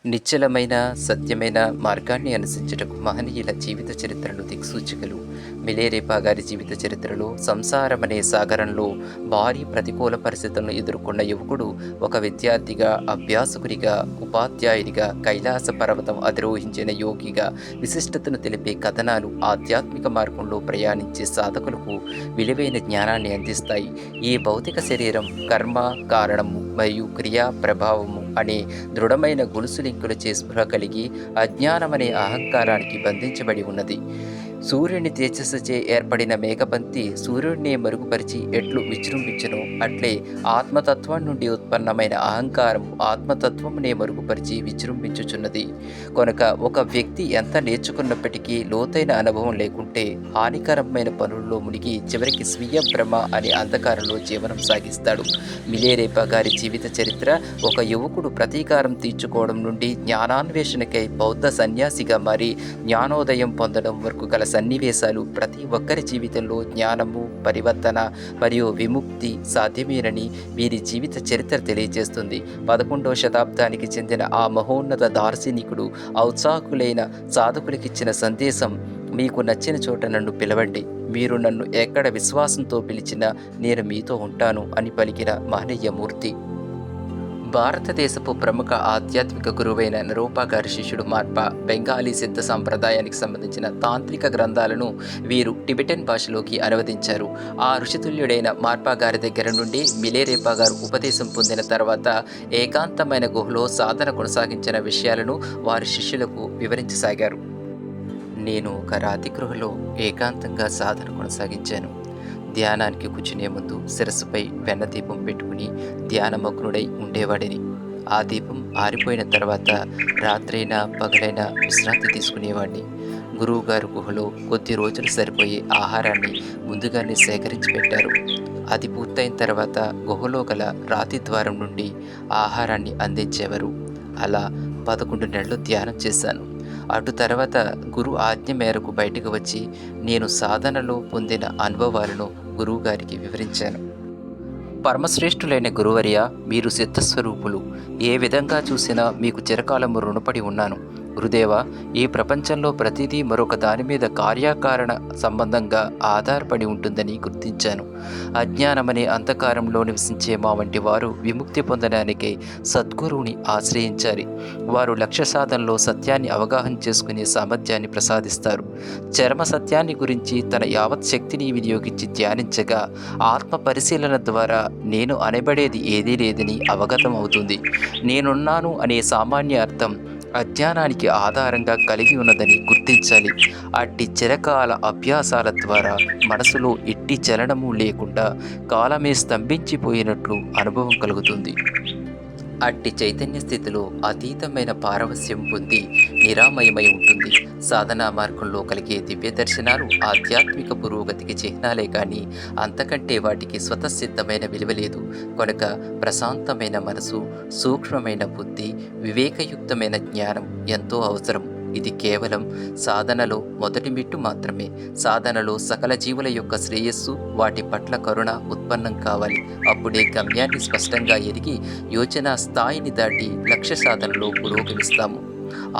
నిశ్చలమైన సత్యమైన మార్గాన్ని అనుసరించుటకు మహనీయుల జీవిత చరిత్రలు దిక్సూచికలు. మిలేరేపా గారి జీవిత చరిత్రలో సంసారమనే సాగరంలో భారీ ప్రతికూల పరిస్థితులను ఎదుర్కొన్న యువకుడు ఒక విద్యార్థిగా, అభ్యాసకుడిగా, ఉపాధ్యాయుడిగా, కైలాస పర్వతం అధిరోహించిన యోగిగా విశిష్టతను తెలిపే కథనాలు ఆధ్యాత్మిక మార్గంలో ప్రయాణించే సాధకులకు విలువైన జ్ఞానాన్ని అందిస్తాయి. ఈ భౌతిక శరీరం కర్మ, కారణము మరియు క్రియా ప్రభావము అనే దృఢమైన గొలుసు లింకులచే స్పృహ కలిగి అజ్ఞానమనే అహంకారానికి బంధించబడి ఉన్నది. సూర్యుని తేజస్సుచే ఏర్పడిన మేఘబంతి సూర్యుడిని మరుగుపరిచి ఎట్లు విజృంభించును, అట్లే ఆత్మతత్వం నుండి ఉత్పన్నమైన అహంకారం ఆత్మతత్వమునే మరుగుపరిచి విజృంభించుచున్నది. కనుక ఒక వ్యక్తి ఎంత నేర్చుకున్నప్పటికీ లోతైన అనుభవం లేకుంటే హానికరమైన పనుల్లో మునిగి చివరికి స్వీయ భ్రమ అనే అంధకారంలో జీవనం సాగిస్తాడు. మిలేరేపా గారి జీవిత చరిత్ర ఒక యువకుడు ప్రతీకారం తీర్చుకోవడం నుండి జ్ఞానాన్వేషణకై బౌద్ధ సన్యాసిగా మారి జ్ఞానోదయం పొందడం వరకు గల సన్నివేశాలు ప్రతి ఒక్కరి జీవితంలో జ్ఞానము, పరివర్తన మరియు విముక్తి సాధ్యమేనని వీరి జీవిత చరిత్ర తెలియజేస్తుంది. 11వ శతాబ్దానికి చెందిన ఆ మహోన్నత దార్శనికుడు ఔత్సాహకులైన సాధకులకిచ్చిన సందేశం, మీకు నచ్చిన చోట నన్ను పిలవండి, మీరు నన్ను ఎక్కడ విశ్వాసంతో పిలిచినా నేను మీతో ఉంటాను అని పలికిన మహనీయ మూర్తి. భారతదేశపు ప్రముఖ ఆధ్యాత్మిక గురువైన నిరూపా గారి శిష్యుడు మార్పా బెంగాలీ సిద్ధ సంప్రదాయానికి సంబంధించిన తాంత్రిక గ్రంథాలను వీరు టిబెటన్ భాషలోకి అనువదించారు. ఆ ఋషితుల్యుడైన మార్పా గారి దగ్గర నుండి మిలేరేపా గారు ఉపదేశం పొందిన తర్వాత ఏకాంతమైన గుహలో సాధన కొనసాగించిన విషయాలను వారి శిష్యులకు వివరించసాగారు. నేను ఒక రాతి గృహలో ఏకాంతంగా సాధన కొనసాగించాను. ధ్యానానికి కూర్చునే ముందు శిరస్సుపై వెన్న దీపం పెట్టుకుని ధ్యానమగ్నుడై ఉండేవాడిని. ఆ దీపం ఆరిపోయిన తర్వాత రాత్రైనా పగలైనా విశ్రాంతి తీసుకునేవాడిని. గురువుగారు గుహలో కొద్ది రోజులు సరిపోయే ఆహారాన్ని ముందుగానే సేకరించి పెట్టారు. అది పూర్తయిన తర్వాత గుహలో గల రాతి ద్వారం నుండి ఆహారాన్ని అందించేవారు. అలా 11 నెలలు ధ్యానం చేశాను. అటు తర్వాత గురు ఆజ్ఞ మేరకు బయటకు వచ్చి నేను సాధనలో పొందిన అనుభవాలను గురువుగారికి వివరించాను. పరమశ్రేష్ఠులైన గురువర్య, మీరు సిద్ధస్వరూపులు. ఏ విధంగా చూసినా మీకు చిరకాలము రుణపడి ఉన్నాను. గురుదేవ, ఈ ప్రపంచంలో ప్రతిదీ మరొక దాని మీద కార్యకారణ సంబంధంగా ఆధారపడి ఉంటుందని గుర్తించాను. అజ్ఞానమనే అంధకారంలో నివసించే మా వంటి వారు విముక్తి పొందడానికై సద్గురువుని ఆశ్రయించాలి. వారు లక్ష్య సాధనలో సత్యాన్ని అవగాహన చేసుకునే సామర్థ్యాన్ని ప్రసాదిస్తారు. చరమ సత్యాన్ని గురించి తన యావత్ శక్తిని వినియోగించి ధ్యానించగా ఆత్మ పరిశీలన ద్వారా నేను అనబడేది ఏదీ లేదని అవగతం అవుతుంది. నేనున్నాను అనే సామాన్య అర్థం అజ్ఞానానికి ఆధారంగా కలిగి ఉన్నదని గుర్తించాలి. అట్టి చిరకాల అభ్యాసాల ద్వారా మనసులో ఎట్టి చలనము లేకుండా కాలమే స్తంభించిపోయినట్లు అనుభవం కలుగుతుంది. అట్టి చైతన్య స్థితిలో అతీతమైన పారవస్యం పొంది నిరామయమై ఉంటుంది. సాధనా మార్గంలో కలిగే దివ్య దర్శనాలు ఆధ్యాత్మిక పురోగతికి చిహ్నాలే కానీ అంతకంటే వాటికి స్వతసిద్ధమైన విలువ లేదు. కనుక ప్రశాంతమైన మనసు, సూక్ష్మమైన బుద్ధి, వివేకయుక్తమైన జ్ఞానం ఎంతో అవసరం. ఇది కేవలం సాధనలో మొదటి మెట్టు మాత్రమే. సాధనలో సకల జీవుల యొక్క శ్రేయస్సు, వాటి పట్ల కరుణ ఉత్పన్నం కావాలి. అప్పుడే గమ్యాన్ని స్పష్టంగా ఎరిగి యోచన స్థాయిని దాటి లక్ష్య సాధనలో పురోగమిస్తాము.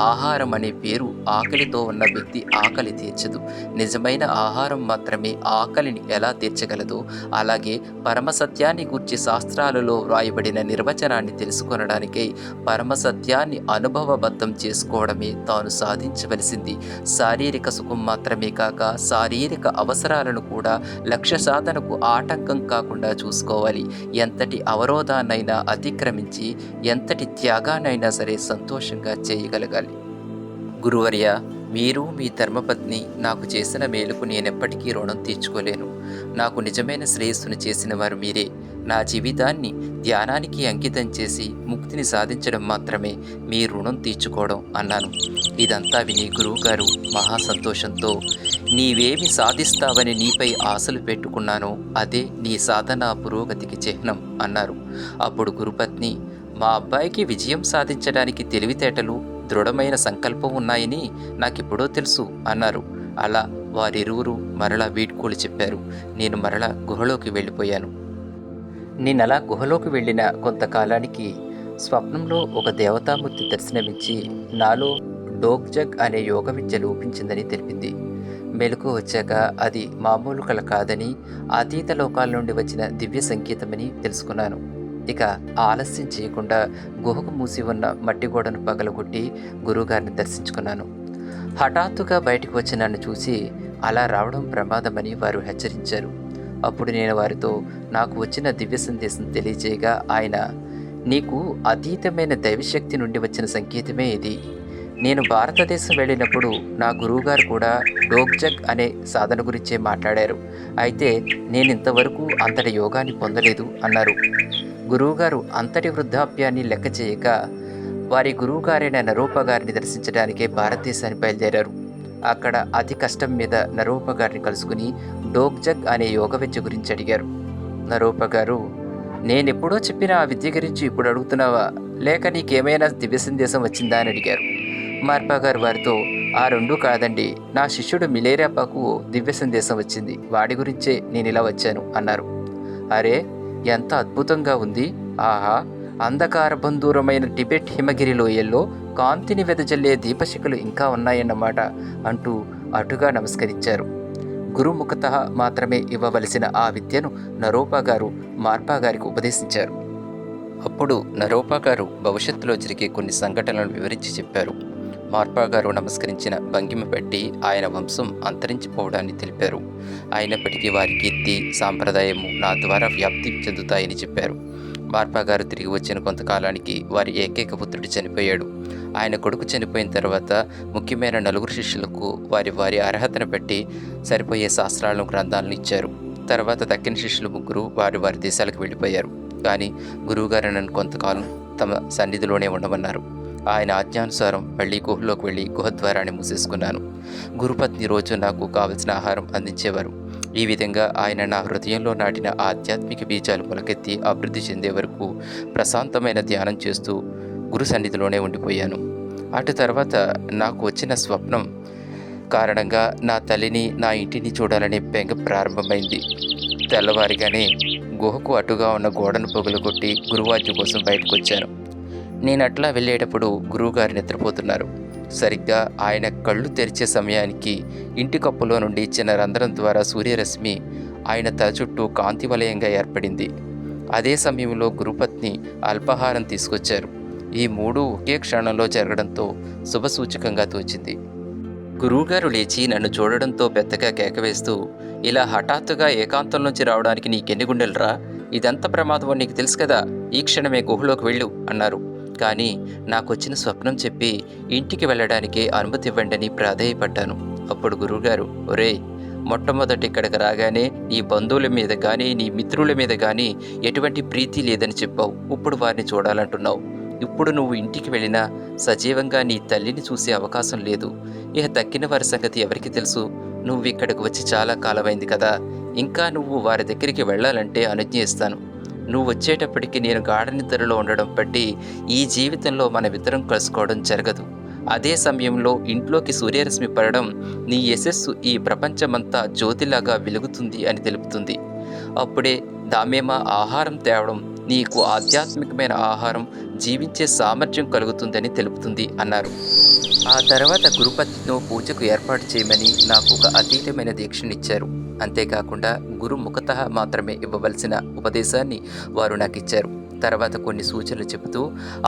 ఆహారం అనే పేరు ఆకలితో ఉన్న వ్యక్తి ఆకలి తీర్చదు. నిజమైన ఆహారం మాత్రమే ఆకలిని ఎలా తీర్చగలదో, అలాగే పరమసత్యాన్ని గూర్చి శాస్త్రాలలో వ్రాయబడిన నిర్వచనాన్ని తెలుసుకొనడానికై పరమసత్యాన్ని అనుభవబద్ధం చేసుకోవడమే తాను సాధించవలసింది. శారీరక సుఖం మాత్రమే కాక శారీరక అవసరాలను కూడా లక్ష్య సాధనకు ఆటంకం కాకుండా చూసుకోవాలి. ఎంతటి అవరోధాన్నైనా అతిక్రమించి ఎంతటి త్యాగాన్నైనా సరే సంతోషంగా చేయగలగాలి. గురువర్య, మీరు మీ ధర్మపత్ని నాకు చేసిన మేలుకు నేనెప్పటికీ రుణం తీర్చుకోలేను. నాకు నిజమైన శ్రేయస్సును చేసిన వారు మీరే. నా జీవితాన్ని ధ్యానానికి అంకితం చేసి ముక్తిని సాధించడం మాత్రమే మీ రుణం తీర్చుకోవడం అన్నాను. ఇదంతా విని గురువుగారు మహా సంతోషంతో, నీవేమి సాధిస్తావని నీపై ఆశలు పెట్టుకున్నానో అదే నీ సాధన పురోగతికి చిహ్నం అన్నారు. అప్పుడు గురుపత్ని, మా అబ్బాయికి విజయం సాధించడానికి తెలివితేటలు, దృఢమైన సంకల్పం ఉన్నాయని నాకెప్పుడో తెలుసు అన్నారు. అలా వారిరువురు మరలా వీడ్కోలు చెప్పారు. నేను మరలా గుహలోకి వెళ్ళిపోయాను. నేనలా గుహలోకి వెళ్ళిన కొంతకాలానికి స్వప్నంలో ఒక దేవతామూర్తి దర్శనమిచ్చి నాలో డోగ్జగ్ అనే యోగ విద్య లోపించిందని తెలిపింది. మెలకువ వచ్చాక అది మామూలు కల కాదని, అతీత లోకాల నుండి వచ్చిన దివ్య సంకేతమని తెలుసుకున్నాను. ఇక ఆలస్యం చేయకుండా గుహకు మూసి ఉన్న మట్టి గోడను పగలగొట్టి గురువుగారిని దర్శించుకున్నాను. హఠాత్తుగా బయటకు వచ్చి నన్ను చూసి అలా రావడం ప్రమాదమని వారు హెచ్చరించారు. అప్పుడు నేను వారితో నాకు వచ్చిన దివ్య సందేశం తెలియజేయగా ఆయన, నీకు అతీతమైన దైవశక్తి నుండి వచ్చిన సంకేతమే ఇది. నేను భారతదేశం వెళ్ళినప్పుడు నా గురువుగారు కూడా డోగ్జగ్ అనే సాధన గురించే మాట్లాడారు. అయితే నేను ఇంతవరకు అంతటి యోగాన్ని పొందలేదు అన్నారు. గురువుగారు అంతటి వృద్ధాప్యాన్ని లెక్క చేయక వారి గురువుగారైన నరూప గారిని దర్శించడానికే భారతదేశాన్ని బయలుదేరారు. అక్కడ అతి కష్టం మీద నరూప గారిని కలుసుకుని డోగ్జగ్ అనే యోగ విద్య గురించి అడిగారు. నరూప గారు, నేనెప్పుడో చెప్పిన ఆ విద్య గురించి ఇప్పుడు అడుగుతున్నావా, లేక నీకేమైనా దివ్య సందేశం వచ్చిందా అని అడిగారు. మార్పా గారు వారితో, ఆ రెండూ కాదండి, నా శిష్యుడు మిలేరియాపాకు దివ్య సందేశం వచ్చింది, వాడి గురించే నేను ఇలా వచ్చాను అన్నారు. అరే, ఎంత అద్భుతంగా ఉంది! ఆహా, అంధకార బంధూరమైన టిబెట్ హిమగిరి లోయల్లో కాంతిని వెదజల్లే దీపశిఖలు ఇంకా ఉన్నాయన్నమాట అంటూ అటుగా నమస్కరించారు. గురుముఖత మాత్రమే ఇవ్వవలసిన ఆ విద్యను నరోపా గారు మార్పా గారికి ఉపదేశించారు. అప్పుడు నరోపా గారు భవిష్యత్తులో జరిగే కొన్ని సంఘటనలను వివరించి చెప్పారు. మార్పా గారు నమస్కరించిన భంగిమ బట్టి ఆయన వంశం అంతరించిపోవడాన్ని తెలిపారు. అయినప్పటికీ వారి కీర్తి సాంప్రదాయము నా ద్వారా వ్యాప్తి చెందుతాయని చెప్పారు. మార్పా గారు తిరిగి వచ్చిన కొంతకాలానికి వారి ఏకైక పుత్రుడు చనిపోయాడు. ఆయన కొడుకు చనిపోయిన తర్వాత ముఖ్యమైన 4 శిష్యులకు వారి వారి అర్హతను బట్టి సరిపోయే శాస్త్రాలను గ్రంథాలను ఇచ్చారు. తర్వాత తక్కిన శిష్యులు 3 వారి వారి దేశాలకు వెళ్ళిపోయారు. కానీ గురువుగారు నన్ను కొంతకాలం తమ సన్నిధిలోనే ఉండమన్నారు. ఆయన ఆజ్ఞానుసారం మళ్ళీ గుహలోకి వెళ్ళి గుహద్వారాన్ని మూసేసుకున్నాను. గురుపత్ని రోజు నాకు కావలసిన ఆహారం అందించేవారు. ఈ విధంగా ఆయన నా హృదయంలో నాటిన ఆధ్యాత్మిక బీజాలు మొలకెత్తి అభివృద్ధి చెందే వరకు ప్రశాంతమైన ధ్యానం చేస్తూ గురు సన్నిధిలోనే ఉండిపోయాను. అటు తర్వాత నాకు వచ్చిన స్వప్నం కారణంగా నా తల్లిని, నా ఇంటిని చూడాలనే బెంగ ప్రారంభమైంది. తెల్లవారిగానే గుహకు అటుగా ఉన్న గోడను పగులగొట్టి గురువాజ్ఞ కోసం బయటకు వచ్చాను. నేను అట్లా వెళ్ళేటప్పుడు గురువుగారు నిద్రపోతున్నారు. సరిగ్గా ఆయన కళ్ళు తెరిచే సమయానికి ఇంటి కప్పులో నుండి చిన్న రంధ్రం ద్వారా సూర్యరశ్మి ఆయన తల చుట్టూ కాంతి వలయంగా ఏర్పడింది. అదే సమయంలో గురుపత్ని అల్పాహారం తీసుకొచ్చారు. ఈ 3 ఒకే క్షణంలో జరగడంతో శుభసూచకంగా తోచింది. గురువుగారు లేచి నన్ను చూడడంతో పెద్దగా కేకవేస్తూ, ఇలా హఠాత్తుగా ఏకాంతం నుంచి రావడానికి నీకెన్ని గుండెలరా? ఇదంత ప్రమాదం నీకు తెలుసు కదా, ఈ క్షణమే గుహలోకి వెళ్ళు అన్నారు. కానీ నాకొచ్చిన స్వప్నం చెప్పి ఇంటికి వెళ్ళడానికి అనుమతి ఇవ్వండి అని ప్రాధేయపడ్డాను. అప్పుడు గురువుగారు, ఒరేయ్, మొట్టమొదటి ఇక్కడికి రాగానే నీ బంధువుల మీద కానీ నీ మిత్రుల మీద కానీ ఎటువంటి ప్రీతి లేదని చెప్పావు. ఇప్పుడు వారిని చూడాలంటున్నావు. ఇప్పుడు నువ్వు ఇంటికి వెళ్ళినా సజీవంగా నీ తల్లిని చూసే అవకాశం లేదు. ఇక తక్కిన వారి సంగతి ఎవరికి తెలుసు? నువ్వు ఇక్కడికి వచ్చి చాలా కాలమైంది కదా, ఇంకా నువ్వు వారి దగ్గరికి వెళ్ళాలంటే అనుజ్ఞ ఇస్తాను. నువ్వు వచ్చేటప్పటికి నేను గాఢ నిద్రలో ఉండడం బట్టి ఈ జీవితంలో మనమిద్దరం కలుసుకోవడం జరగదు. అదే సమయంలో ఇంట్లోకి సూర్యరశ్మి పడడం నీ యశస్సు ఈ ప్రపంచమంతా జ్యోతిలాగా వెలుగుతుంది అని తెలుపుతుంది. అప్పుడే దామేమ ఆహారం తేవడం నీకు ఆధ్యాత్మికమైన ఆహారం, జీవించే సామర్థ్యం కలుగుతుందని తెలుపుతుంది అన్నారు. ఆ తర్వాత గురుపత్నితో పూజకు ఏర్పాటు చేయమని నాకు ఒక అతీతమైన దీక్షనిచ్చారు. అంతేకాకుండా గురుముఖత మాత్రమే ఇవ్వవలసిన ఉపదేశాన్ని వారు నాకు ఇచ్చారు. తర్వాత కొన్ని సూచనలు చెబుతూ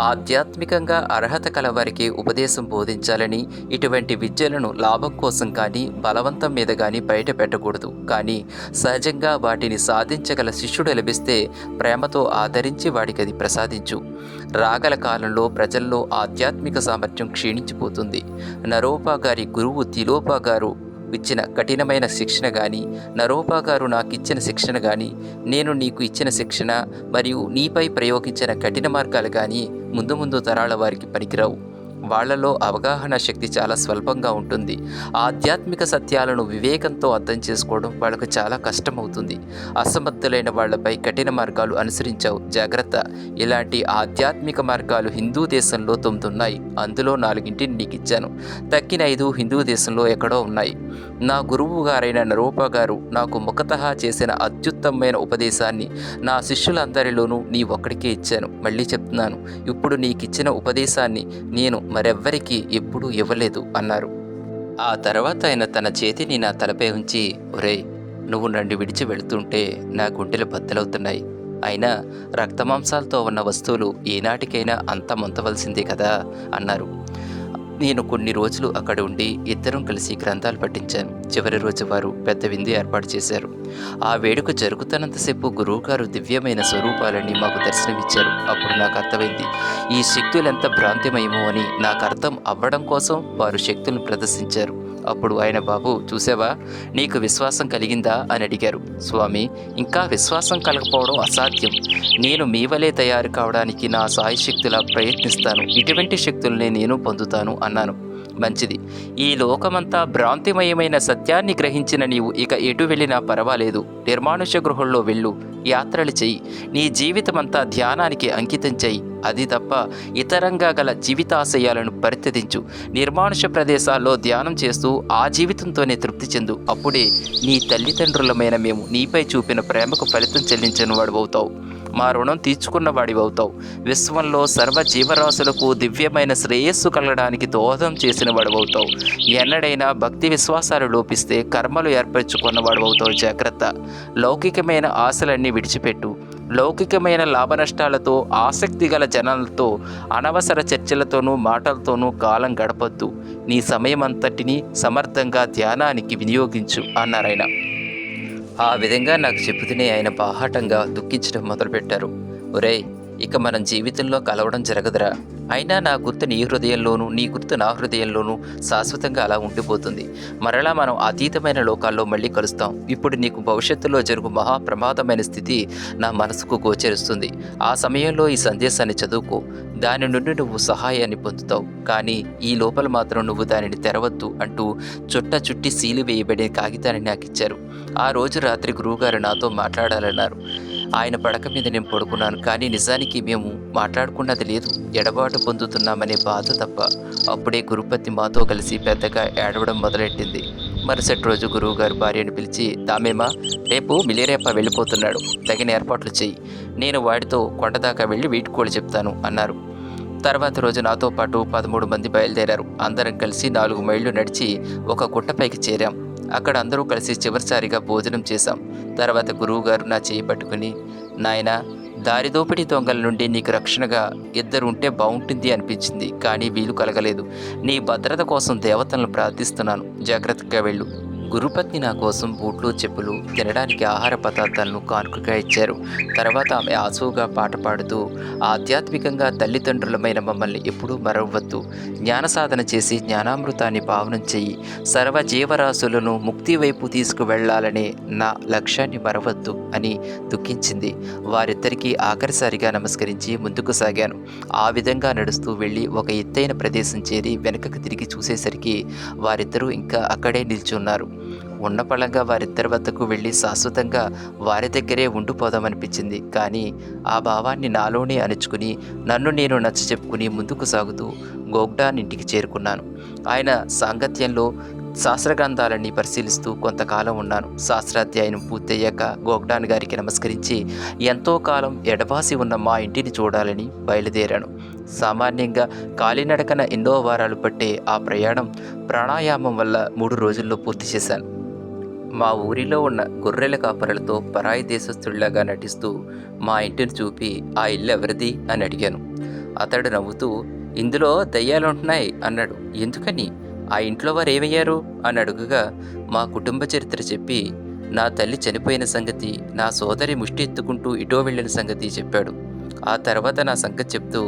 ఆధ్యాత్మికంగా అర్హత కలవారికి ఉపదేశం బోధించాలని, ఇటువంటి విద్యలను లాభం కోసం కానీ బలవంతం మీద కానీ బయట పెట్టకూడదు, కానీ సహజంగా వాటిని సాధించగల శిష్యుడు లభిస్తే ప్రేమతో ఆదరించి వాడికి అది ప్రసాదించు. రాగల కాలంలో ప్రజల్లో ఆధ్యాత్మిక సామర్థ్యం క్షీణించిపోతుంది. నరోపా గారి గురువు తిలోపా గారు ఇచ్చిన కఠినమైన శిక్షణ కానీ, నరోపా గారు నాకు ఇచ్చిన శిక్షణ కానీ, నేను నీకు ఇచ్చిన శిక్షణ మరియు నీపై ప్రయోగించిన కఠిన మార్గాలు కానీ ముందు ముందు తరాల వారికి పనికిరావు. వాళ్ళలో అవగాహన శక్తి చాలా స్వల్పంగా ఉంటుంది. ఆధ్యాత్మిక సత్యాలను వివేకంతో అర్థం చేసుకోవడం వాళ్ళకు చాలా కష్టమవుతుంది. అసమర్థులైన వాళ్ళపై కఠిన మార్గాలు అనుసరించావు, జాగ్రత్త. ఇలాంటి ఆధ్యాత్మిక మార్గాలు హిందూ దేశంలో 9 ఉన్నాయి. అందులో 4 నీకు ఇచ్చాను. తక్కిన 5 హిందూ దేశంలో ఎక్కడో ఉన్నాయి. నా గురువు గారైన నరూపా గారు నాకు ముఖతః చేసిన అత్యుత్తమమైన ఉపదేశాన్ని నా శిష్యులందరిలోనూ నీ ఒక్కడికే ఇచ్చాను. మళ్ళీ చెప్తున్నాను, ఇప్పుడు నీకిచ్చిన ఉపదేశాన్ని నేను మరెవ్వరికీ ఎప్పుడూ ఇవ్వలేదు అన్నారు. ఆ తర్వాత ఆయన తన చేతిని నా తలపై ఉంచి, ఒరేయ్, నువ్వు నన్ను విడిచి వెళుతుంటే నా గుండెలు బద్దలవుతున్నాయి. అయినా రక్తమాంసాలతో ఉన్న వస్తువులు ఏనాటికైనా అంతమొంతవలసిందే కదా అన్నారు. నేను కొన్ని రోజులు అక్కడ ఉండి ఇద్దరం కలిసి గ్రంథాలు పఠించాను. చివరి రోజు వారు పెద్ద విందు ఏర్పాటు చేశారు. ఆ వేడుక జరుగుతున్నంతసేపు గురువుగారు దివ్యమైన స్వరూపాలని మాకు దర్శనమిచ్చారు. అప్పుడు నాకు అర్థమైంది, ఈ శక్తులెంత భ్రాంతిమయమో అని. నాకు అర్థం అవ్వడం కోసం వారు శక్తులను ప్రదర్శించారు. అప్పుడు ఆయన, బాబు చూసావా, నీకు విశ్వాసం కలిగిందా అని అడిగారు. స్వామి, ఇంకా విశ్వాసం కలగకపోవడం అసాధ్యం. నేను మీ వలె తయారు కావడానికి నా సాయశక్తులా ప్రయత్నిస్తాను. ఇటువంటి శక్తుల్ని నేను పొందుతాను అన్నాను. మంచిది. ఈ లోకమంతా భ్రాంతిమయమైన సత్యాన్ని గ్రహించిన నీవు ఇక ఎటు వెళ్ళినా పర్వాలేదు. నిర్మానుష్య గృహంలో వెళ్ళు, యాత్రలు చెయ్యి. నీ జీవితమంతా ధ్యానానికి అంకితం చెయ్యి. అది తప్ప ఇతరంగా గల జీవితాశయాలను పరిత్యజించు. నిర్మానుష్య ప్రదేశాల్లో ధ్యానం చేస్తూ ఆ జీవితంతోనే తృప్తి చెందు. అప్పుడే నీ తల్లిదండ్రులమైన మేము నీపై చూపిన ప్రేమకు ఫలితం చెల్లించిన వాడివవుతావు. మా రుణం తీర్చుకున్న వాడివవుతావు. విశ్వంలో సర్వ జీవరాశులకు దివ్యమైన శ్రేయస్సు కలగడానికి దోహదం చేసిన వాడివవుతావు. ఎన్నడైనా భక్తి విశ్వాసాలు లోపిస్తే కర్మలు ఏర్పరచుకున్న వాడివవుతావు. జాగ్రత్త. లౌకికమైన ఆశలన్నీ విడిచిపెట్టు. లౌకికమైన లాభనష్టాలతో, ఆసక్తి గల జనాలతో, అనవసర చర్చలతోనూ మాటలతోనూ కాలం గడపొద్దు. నీ సమయమంతటిని సమర్థంగా ధ్యానానికి వినియోగించు అన్నారాయన. ఆ విధంగా నాకు చెబుతూనే ఆయన బాహాటంగా దుఃఖించడం మొదలుపెట్టారు. ఒరేయ్, ఇక మనం జీవితంలో కలవడం జరగదురా. అయినా నా గుర్తు నీ హృదయంలోనూ, నీ గుర్తు నా హృదయంలోనూ శాశ్వతంగా అలా ఉండిపోతుంది. మరలా మనం అతీతమైన లోకాల్లో మళ్ళీ కలుస్తాం. ఇప్పుడు నీకు భవిష్యత్తులో జరుగు మహాప్రమాదమైన స్థితి నా మనసుకు గోచరిస్తుంది. ఆ సమయంలో ఈ సందేశాన్ని చదువుకో. దాని నుండి నువ్వు సహాయాన్ని పొందుతావు. కానీ ఈ లోపల మాత్రం నువ్వు దానిని తెరవద్దు అంటూ చుట్టి సీలు వేయబడిన కాగితాన్ని నాకు ఇచ్చారు. ఆ రోజు రాత్రి గురువుగారు నాతో మాట్లాడాలన్నారు. ఆయన పడక మీద నేను పడుకున్నాను. కానీ నిజానికి మేము మాట్లాడుకున్నది లేదు, ఎడబాటు పొందుతున్నామనే బాధ తప్ప. అప్పుడే గురుపతి మాతో కలిసి పెద్దగా ఏడవడం మొదలెట్టింది. మరుసటి రోజు గురువుగారు భార్యను పిలిచి, దామేమా, రేపు మిలేరేప వెళ్ళిపోతున్నాడు, తగిన ఏర్పాట్లు చెయ్యి. నేను వాడితో కొండదాకా వెళ్ళి వీడ్కోలు చెప్తాను అన్నారు. తర్వాత రోజు నాతో పాటు 13 మంది బయలుదేరారు. అందరం కలిసి 4 మైళ్ళు నడిచి ఒక గుట్టపైకి చేరాం. అక్కడ అందరూ కలిసి చివరిసారిగా భోజనం చేశాం. తర్వాత గురువుగారు నా చేయి పట్టుకుని, నాయనా, దారిదోపిడి దొంగల నుండి నీకు రక్షణగా 2 ఉంటే బాగుంటుంది అనిపించింది. కానీ వీలు కలగలేదు. నీ భద్రత కోసం దేవతలను ప్రార్థిస్తున్నాను. జాగ్రత్తగా వెళ్ళు. గురుపత్ని నా కోసం బూట్లు, చెప్పులు, తినడానికి ఆహార పదార్థాలను కానుకగా ఇచ్చారు. తర్వాత ఆమె ఆసువుగా పాట పాడుతూ, ఆధ్యాత్మికంగా తల్లిదండ్రులమైన మమ్మల్ని ఎప్పుడూ మరవద్దు. జ్ఞాన సాధన చేసి జ్ఞానామృతాన్ని పావనం చెయ్యి. సర్వ జీవరాశులను ముక్తి వైపు తీసుకువెళ్లాలనే నా లక్ష్యాన్ని మరవద్దు అని దుఃఖించింది. వారిద్దరికీ ఆఖరిసారిగా నమస్కరించి ముందుకు సాగాను. ఆ విధంగా నడుస్తూ వెళ్ళి ఒక ఎత్తైన ప్రదేశం చేరి వెనకకు తిరిగి చూసేసరికి వారిద్దరూ ఇంకా అక్కడే నిల్చున్నారు. ఉన్న పళంగా వారిద్దరి వద్దకు వెళ్ళి శాశ్వతంగా వారి దగ్గరే ఉండిపోదామనిపించింది. కానీ ఆ భావాన్ని నాలోనే అణుచుకుని నన్ను నేను నచ్చ చెప్పుకుని ముందుకు సాగుతూ గోగ్డాన్ ఇంటికి చేరుకున్నాను. ఆయన సాంగత్యంలో శాస్త్రగ్రంథాలన్నీ పరిశీలిస్తూ కొంతకాలం ఉన్నాను. శాస్త్రాధ్యాయనం పూర్తయ్యాక గోగ్డాన్ గారికి నమస్కరించి ఎంతో కాలం ఎడబాసి ఉన్న మా ఇంటిని చూడాలని బయలుదేరాను. సామాన్యంగా కాలినడకన ఎన్నో వారాలు పట్టే ఆ ప్రయాణం ప్రాణాయామం వల్ల 3 రోజుల్లో పూర్తి చేశాను. మా ఊరిలో ఉన్న గొర్రెల కాపరులతో పరాయి దేశస్థుడిలాగా నటిస్తూ మా ఇంటిని చూపి, ఆ ఇల్లు ఎవరిది అని అడిగాను. అతడు నవ్వుతూ, ఇందులో దయ్యాలుంటున్నాయి అన్నాడు. ఎందుకని? ఆ ఇంట్లో వారు ఏమయ్యారు అని అడుగుగా మా కుటుంబ చరిత్ర చెప్పి, నా తల్లి చనిపోయిన సంగతి, నా సోదరి ముష్టి ఎత్తుకుంటూ ఇటో వెళ్ళిన సంగతి చెప్పాడు. ఆ తర్వాత నా సంగతి చెప్తూ,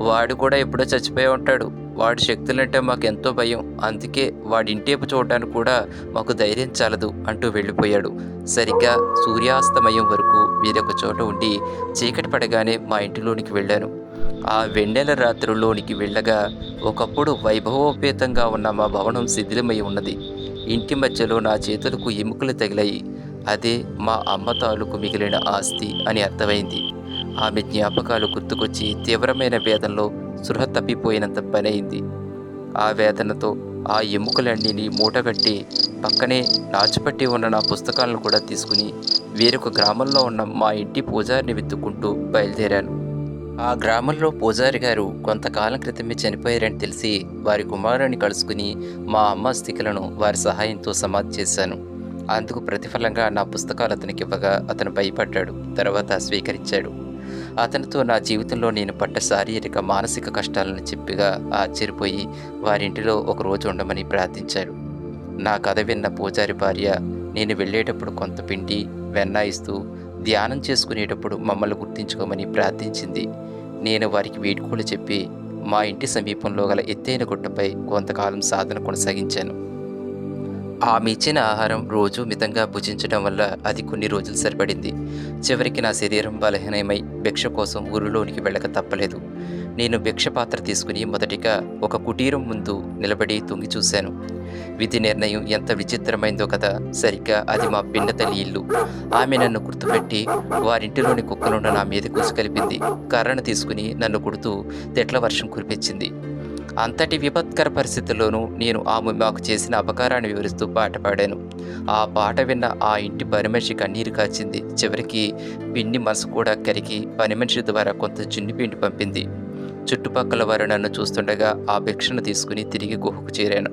వాడు కూడా ఎప్పుడో చచ్చిపోయి ఉంటాడు. వాడి శక్తులంటే మాకు ఎంతో భయం. అందుకే వాడి ఇంటేపు చూడడానికి కూడా మాకు ధైర్యం చాలదు అంటూ వెళ్ళిపోయాడు. సరిగ్గా సూర్యాస్తమయం వరకు వీరొక చోట ఉండి చీకటి పడగానే మా ఇంటిలోనికి వెళ్ళాను. ఆ వెన్నెల రాత్రుల్లోనికి వెళ్ళగా ఒకప్పుడు వైభవోపేతంగా ఉన్న మా భవనం శిథిలమై ఉన్నది. ఇంటి మధ్యలో నా చేతులకు ఎముకలు తగిలాయి. అదే మా అమ్మ తాలూకు మిగిలిన ఆస్తి అని అర్థమైంది. ఆమె జ్ఞాపకాలు గుర్తుకొచ్చి తీవ్రమైన వేదనలో స్పృహ తప్పిపోయినంత పనయింది. ఆ వేదనతో ఆ ఎముకలన్నీని మూటగట్టి పక్కనే దాచిపెట్టి ఉన్న నా పుస్తకాలను కూడా తీసుకుని వేరొక గ్రామంలో ఉన్న మా ఇంటి పూజారిని వెతుక్కుంటూ బయలుదేరాను. ఆ గ్రామంలో పూజారి గారు కొంతకాలం క్రితమే చనిపోయారని తెలిసి వారి కుమారుని కలుసుకుని మా అమ్మ అస్థికలను వారి సహాయంతో సమాధి చేశాను. అందుకు ప్రతిఫలంగా నా పుస్తకాలు అతనికి ఇవ్వగా అతను భయపడ్డాడు. తర్వాత స్వీకరించాడు. అతనితో నా జీవితంలో నేను పడ్డ శారీరక మానసిక కష్టాలను చెప్పిగా ఆశ్చర్యపోయి వారింటిలో ఒకరోజు ఉండమని ప్రార్థించాడు. నా కథ విన్న పూజారి భార్య నేను వెళ్ళేటప్పుడు కొంత పిండి వెన్న ఇస్తూ ధ్యానం చేసుకునేటప్పుడు మమ్మల్ని గుర్తించుకోమని ప్రార్థించింది. నేను వారికి వీడ్కోలు చెప్పి మా ఇంటి సమీపంలో గల ఎత్తైన గుట్టపై కొంతకాలం సాధన కొనసాగించాను. ఆమె ఇచ్చిన ఆహారం రోజు మితంగా భుజించడం వల్ల అది కొన్ని రోజులు సరిపడింది. చివరికి నా శరీరం బలహీనమై భిక్ష కోసం ఊరిలోనికి వెళ్ళక తప్పలేదు. నేను భిక్ష పాత్ర తీసుకుని మొదటిగా ఒక కుటీరం ముందు నిలబడి తొంగి చూశాను. విధి నిర్ణయం ఎంత విచిత్రమైందో కదా. సరిగ్గా అది మా పిన్న తల్లి ఇల్లు. ఆమె నన్ను గుర్తుపెట్టి వారింటిలోని కుక్కలను నా మీద కూసుకలిపింది. కర్రను తీసుకుని నన్ను కొడుతూ తెట్ల వర్షం కురిపించింది. అంతటి విపత్కర పరిస్థితుల్లోనూ నేను ఆమె మాకు చేసిన అపకారాన్ని వివరిస్తూ పాట పాడాను. ఆ పాట విన్న ఆ ఇంటి పని మనిషి కన్నీరు కాచింది. చివరికి పిన్ని మనసు కూడా కరిగి పని మనిషి ద్వారా కొంత పిండి పంపింది. చుట్టుపక్కల వారు నన్ను చూస్తుండగా ఆ భిక్షను తీసుకుని తిరిగి గుహకు చేరాను.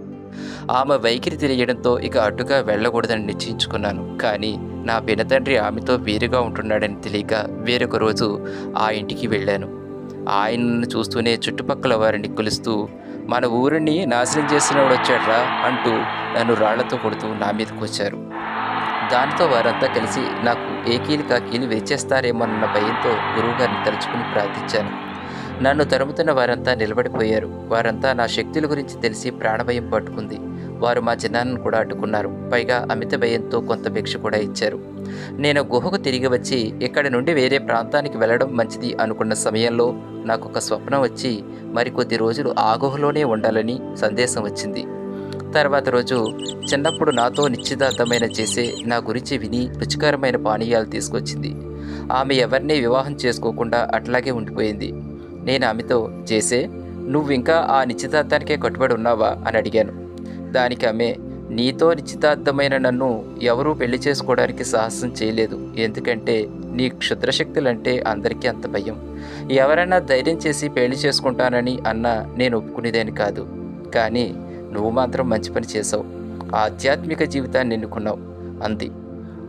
ఆమె వైఖరి తెలియడంతో ఇక అడ్డుగా వెళ్ళకూడదని నిశ్చయించుకున్నాను. కానీ నా పినతండ్రి ఆమెతో వేరుగా ఉంటున్నాడని తెలియక వేరొక రోజు ఆ ఇంటికి వెళ్ళాను. ఆయనను చూస్తూనే చుట్టుపక్కల వారిని కొలుస్తూ మన ఊరిని నాశనం చేసినవాడు వచ్చాడ్రా అంటూ నన్ను రాళ్లతో కొడుతూ నా మీదకి వచ్చారు. దానితో వారంతా కలిసి నాకు ఏకీలు కాకీలు వేచేస్తారేమోనన్న భయంతో గురువుగారిని తలుచుకుని ప్రార్థించాను. నన్ను తరుముతున్న వారంతా నిలబడిపోయారు. వారంతా నా శక్తుల గురించి తెలిసి ప్రాణభయం పట్టుకుంది. వారు మా చిన్నాన్నను కూడా అడ్డుకున్నారు. పైగా అమిత భయంతో కొంత భిక్ష కూడా ఇచ్చారు. నేను గుహకు తిరిగి వచ్చి ఇక్కడి నుండి వేరే ప్రాంతానికి వెళ్ళడం మంచిది అనుకున్న సమయంలో నాకు ఒక స్వప్నం వచ్చి మరికొద్ది రోజులు ఆ గుహలోనే ఉండాలని సందేశం వచ్చింది. తర్వాత రోజు చిన్నప్పుడు నాతో నిశ్చితార్థమైన చేసే నా గురించి విని రుచికరమైన పానీయాలు తీసుకొచ్చింది. ఆమె ఎవరినీ వివాహం చేసుకోకుండా అట్లాగే ఉండిపోయింది. నేను ఆమెతో చేసే నువ్వు ఇంకా ఆ నిశ్చితార్థానికే కట్టుబడి ఉన్నావా అని అడిగాను. దానికి ఆమె నీతో నిశ్చితార్థమైన నన్ను ఎవరూ పెళ్లి చేసుకోవడానికి సాహసం చేయలేదు. ఎందుకంటే నీ క్షుద్రశక్తులంటే అందరికీ అంత భయం. ఎవరైనా ధైర్యం చేసి పెళ్లి చేసుకుంటానని అన్నా నేను ఒప్పుకునేదాన్ని కాదు. కానీ నువ్వు మాత్రం మంచి పని చేసావు. ఆధ్యాత్మిక జీవితాన్ని ఎన్నుకున్నావు అంది.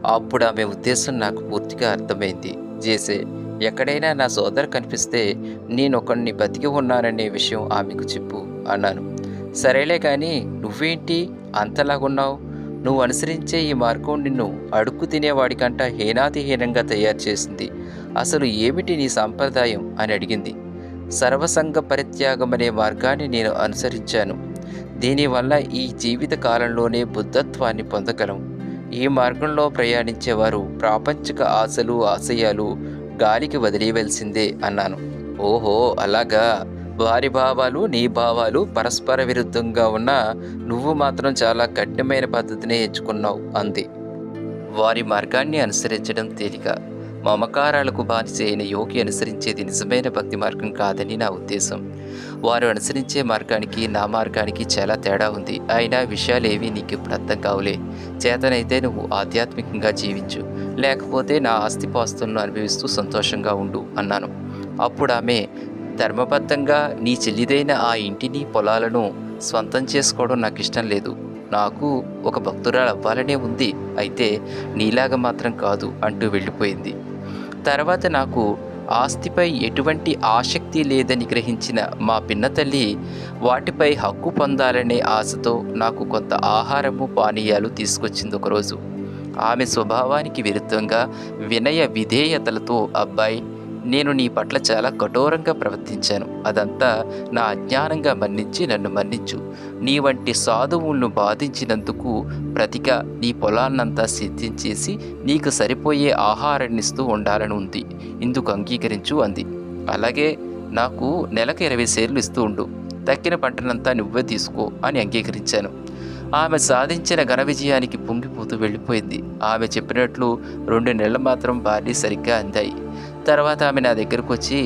అప్పుడు ఆమె ఉద్దేశం నాకు పూర్తిగా అర్థమైంది. చేసే ఎక్కడైనా నా సోదరు కనిపిస్తే నేనొకడిని బతికి ఉన్నాననే విషయం ఆమెకు చెప్పు అన్నాను. సరేలే కానీ నువ్వేంటి అంతలాగున్నావు? నువ్వు అనుసరించే ఈ మార్గం నిన్ను అడుక్కు తినేవాడికంట హీనాతిహీనంగా తయారు చేసింది. అసలు ఏమిటి నీ సంప్రదాయం అని అడిగింది. సర్వసంగ పరిత్యాగం అనే మార్గాన్ని నేను అనుసరించాను. దీనివల్ల ఈ జీవిత కాలంలోనే బుద్ధత్వాన్ని పొందగలం. ఈ మార్గంలో ప్రయాణించేవారు ప్రాపంచిక ఆశలు ఆశయాలు గాలికి వదిలేయవలసిందే అన్నాను. ఓహో అలాగా. వారి భావాలు నీ భావాలు పరస్పర విరుద్ధంగా ఉన్నా నువ్వు మాత్రం చాలా కఠినమైన పద్ధతిని ఎంచుకున్నావు అంది. వారి మార్గాన్ని అనుసరించడం తేలిక. మమకారాలకు బానిస అయిన యోగి అనుసరించేది నిజమైన భక్తి మార్గం కాదని నా ఉద్దేశం. వారు అనుసరించే మార్గానికి నా మార్గానికి చాలా తేడా ఉంది. అయినా విషయాలేవి నీకు ఇప్పుడు అర్థం కావులే. చేతనైతే నువ్వు ఆధ్యాత్మికంగా జీవించు, లేకపోతే నా ఆస్తిపాస్తులను అనుభవిస్తూ సంతోషంగా ఉండు అన్నాను. అప్పుడు ఆమె ధర్మబద్ధంగా నీ చెల్లిదైన ఆ ఇంటిని పొలాలను స్వంతం చేసుకోవడం నాకు ఇష్టం లేదు. నాకు ఒక భక్తురాలు అవ్వాలనే ఉంది. అయితే నీలాగా మాత్రం కాదు అంటూ వెళ్ళిపోయింది. తర్వాత నాకు ఆస్తిపై ఎటువంటి ఆసక్తి లేదని గ్రహించిన మా పిన్న తల్లి వాటిపై హక్కు పొందాలనే ఆశతో నాకు కొంత ఆహారము పానీయాలు తీసుకొచ్చింది. ఒకరోజు ఆమె స్వభావానికి విరుద్ధంగా వినయ విధేయతలతో అబ్బాయి నేను నీ పట్ల చాలా కఠోరంగా ప్రవర్తించాను. అదంతా నా అజ్ఞానంగా మన్నించి నన్ను మన్నించు. నీ వంటి సాధువులను బాధించినందుకు ప్రతిగా నీ పొలాన్నంతా సిద్ధించేసి నీకు సరిపోయే ఆహారాన్నిస్తూ ఉండాలని ఉంది. ఇందుకు అంగీకరించు అంది. అలాగే నాకు నెలకు 20 షేర్లు ఇస్తూ ఉండు. తక్కిన పంటనంతా నువ్వే తీసుకో అని అంగీకరించాను. ఆమె సాధించిన ఘన విజయానికి పొంగిపోతూ వెళ్ళిపోయింది. ఆమె చెప్పినట్లు 2 నెలలు మాత్రం బార్లీ సరిగ్గా అందాయి. తర్వాత ఆమె నా దగ్గరకు వచ్చి,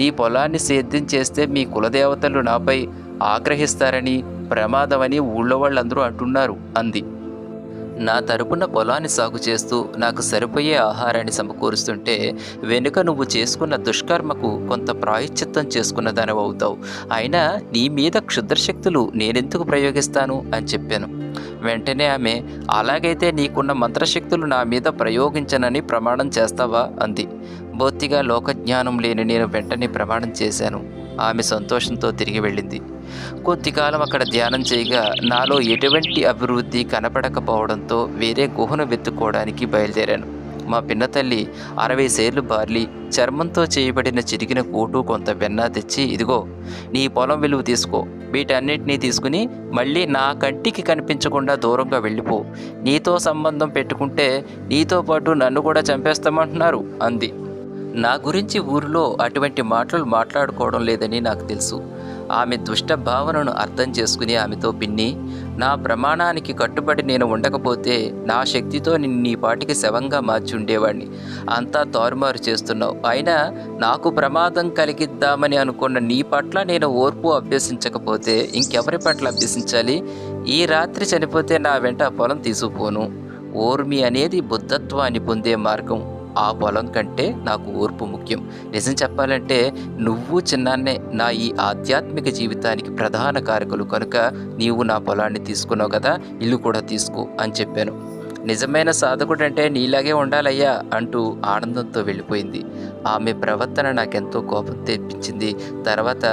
నీ పొలాన్ని సేద్యం చేస్తే మీ కులదేవతలు నాపై ఆగ్రహిస్తారని, ప్రమాదమని ఊళ్ళో వాళ్ళందరూ అంటున్నారు అంది. నా తరపున పొలాన్ని సాగు చేస్తూ నాకు సరిపోయే ఆహారాన్ని సమకూరుస్తుంటే వెనుక నువ్వు చేసుకున్న దుష్కర్మకు కొంత ప్రాయశ్చిత్తం చేసుకున్న దానవవుతావు. అయినా నీ మీద క్షుద్రశక్తులు నేనెందుకు ప్రయోగిస్తాను అని చెప్పాను. వెంటనే ఆమె, అలాగైతే నీకున్న మంత్రశక్తులు నా మీద ప్రయోగించనని ప్రమాణం చేస్తావా అంది. బొత్తిగా లోకజ్ఞానం లేని నేను వెంటనే ప్రమాణం చేశాను. ఆమె సంతోషంతో తిరిగి వెళ్ళింది. కొద్దికాలం అక్కడ ధ్యానం చేయగా నాలో ఎటువంటి అభివృద్ధి కనపడకపోవడంతో వేరే గుహను వెతుక్కోవడానికి బయలుదేరాను. మా పిన్నతల్లి 60 షేర్లు బార్లీ, చర్మంతో చేయబడిన చిరిగిన కోటు, కొంత వెన్న తెచ్చి, ఇదిగో నీ పొలం విలువ తీసుకో, వీటన్నిటినీ తీసుకుని మళ్ళీ నా కంటికి కనిపించకుండా దూరంగా వెళ్ళిపో. నీతో సంబంధం పెట్టుకుంటే నీతో పాటు నన్ను కూడా చంపేస్తామంటున్నారు అంది. నా గురించి ఊరిలో అటువంటి మాటలు మాట్లాడుకోవడం లేదని నాకు తెలుసు. ఆమె దుష్ట భావనను అర్థం చేసుకుని ఆమెతో, పిన్ని, నా ప్రమాణానికి కట్టుబడి నేను ఉండకపోతే నా శక్తితో నీ పాటికి శవంగా మార్చి ఉండేవాడిని. అంతా తారుమారు చేస్తున్నావు. అయినా నాకు ప్రమాదం కలిగిద్దామని అనుకున్న నీ పట్ల నేను ఓర్పు అభ్యసించకపోతే ఇంకెవరి పట్ల అభ్యసించాలి? ఈ రాత్రి చనిపోతే నా వెంట పొలం తీసుకుపోను. ఓర్మి అనేది బుద్ధత్వాన్ని పొందే మార్గం. ఆ పొలం కంటే నాకు ఓర్పు ముఖ్యం. నిజం చెప్పాలంటే నువ్వు చిన్నాన్నే నా ఈ ఆధ్యాత్మిక జీవితానికి ప్రధాన కారకులు కనుక నీవు నా పొలాన్ని తీసుకున్నావు కదా, ఇల్లు కూడా తీసుకో అని చెప్పాను. నిజమైన సాధకుడంటే నీలాగే ఉండాలయ్యా అంటూ ఆనందంతో వెళ్ళిపోయింది. ఆమె ప్రవర్తన నాకెంతో కోపం తెప్పించింది. తర్వాత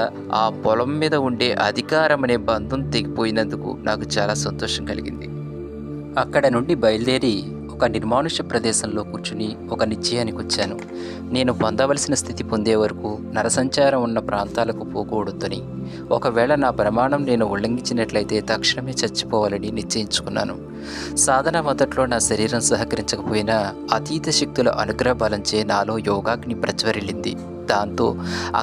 ఆ పొలం మీద ఉండే అధికారం అనే బంధం తెగిపోయినందుకు నాకు చాలా సంతోషం కలిగింది. అక్కడ నుండి బయలుదేరి ఒక నిర్మానుష ప్రదేశంలో కూర్చుని ఒక నిశ్చయానికి వచ్చాను. నేను పొందవలసిన స్థితి పొందే వరకు నరసంచారం ఉన్న ప్రాంతాలకు పోకూడదని, ఒకవేళ నా ప్రమాణం నేను ఉల్లంఘించినట్లయితే తక్షణమే చచ్చిపోవాలని నిశ్చయించుకున్నాను. సాధన మొదట్లో నా శరీరం సహకరించకపోయినా అతీత శక్తుల అనుగ్రహ బలంచే నాలో యోగాగ్ని ప్రజ్వరిల్లింది. దాంతో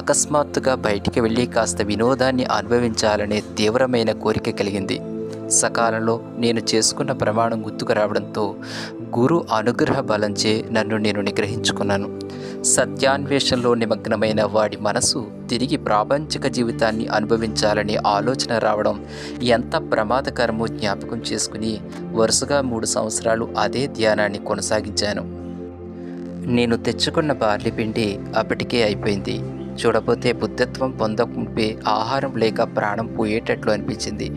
అకస్మాత్తుగా బయటికి వెళ్ళి కాస్త వినోదాన్ని అనుభవించాలనే తీవ్రమైన కోరిక కలిగింది. సకాలంలో నేను చేసుకున్న ప్రమాణం గుర్తుకు రావడంతో గురు అనుగ్రహ బలంచే నన్ను నేను నిగ్రహించుకున్నాను. సత్యాన్వేషణలో నిమగ్నమైన వాడి మనసు తిరిగి ప్రాపంచిక జీవితాన్ని అనుభవించాలనే ఆలోచన రావడం ఎంత ప్రమాదకరమో జ్ఞాపకం చేసుకుని వరుసగా 3 సంవత్సరాలు అదే ధ్యానాన్ని కొనసాగించాను. నేను తెచ్చుకున్న బార్లీ పిండి అప్పటికే అయిపోయింది. చూడబోతే బుద్ధత్వం పొందకుంటే ఆహారం లేక ప్రాణం పోయేటట్లు అనిపించింది.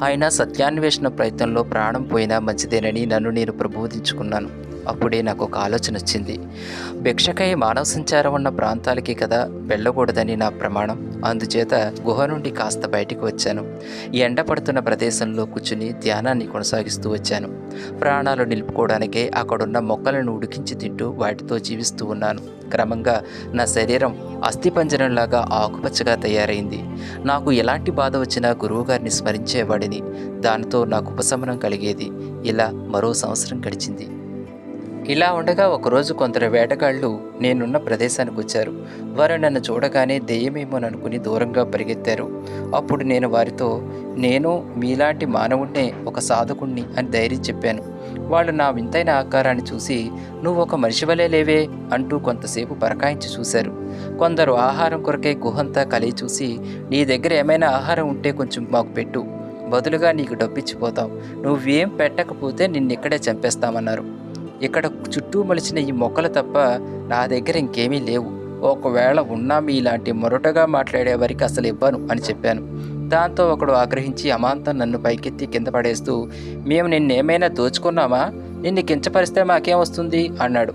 అయినా సత్యాన్వేషణ ప్రయత్నంలో ప్రాణం పోయినా మంచిదేనని నన్ను నేను ప్రబోధించుకున్నాను. అప్పుడే నాకు ఒక ఆలోచన వచ్చింది. భిక్షకై మానవ సంచారం ఉన్న ప్రాంతాలకి కదా వెళ్ళకూడదని నా ప్రమాణం. అందుచేత గుహ నుండి కాస్త బయటికి వచ్చాను. ఎండ పడుతున్న ప్రదేశంలో కూర్చుని ధ్యానాన్ని కొనసాగిస్తూ వచ్చాను. ప్రాణాలు నిలుపుకోవడానికే అక్కడున్న మొక్కలను ఉడికించి తింటూ వాటితో జీవిస్తూ ఉన్నాను. క్రమంగా నా శరీరం అస్థిపంజరంలాగా ఆకుపచ్చగా తయారైంది. నాకు ఎలాంటి బాధ వచ్చినా గురువుగారిని స్మరించేవాడిని. దానితో నాకు ఉపశమనం కలిగేది. ఇలా మరో సంవత్సరం గడిచింది. ఇలా ఉండగా ఒకరోజు కొందరు వేటగాళ్ళు నేనున్న ప్రదేశానికి వచ్చారు. వారు నన్ను చూడగానే దెయ్యమేమోననుకుని దూరంగా పరిగెత్తారు. అప్పుడు నేను వారితో, నేను మీలాంటి మానవుణ్ణే, ఒక సాధకుణ్ణి అని ధైర్యం చెప్పాను. వాళ్ళు నా వింతైన ఆకారాన్ని చూసి, నువ్వు ఒక మనిషి వలే లేవే అంటూ కొంతసేపు బరకాయించి చూశారు. కొందరు ఆహారం కొరకై గుహంతా కలిగి చూసి, నీ దగ్గర ఏమైనా ఆహారం ఉంటే కొంచెం మాకు పెట్టు, బదులుగా నీకు డబ్బిచ్చిపోతాం, నువ్వేం పెట్టకపోతే నిన్నిక్కడే చంపేస్తామన్నారు. ఇక్కడ చుట్టూ మలిచిన ఈ మొక్కలు తప్ప నా దగ్గర ఇంకేమీ లేవు. ఒకవేళ ఉన్నా మీలాంటి మొరటగా మాట్లాడే వారికి అసలు ఇవ్వను అని చెప్పాను. దాంతో ఒకడు ఆగ్రహించి అమాంతం నన్ను పైకెత్తి కింద పడేస్తూ, మేము నిన్నేమైనా దోచుకున్నామా? నిన్ను కించపరిస్తే మాకేం వస్తుంది అన్నాడు.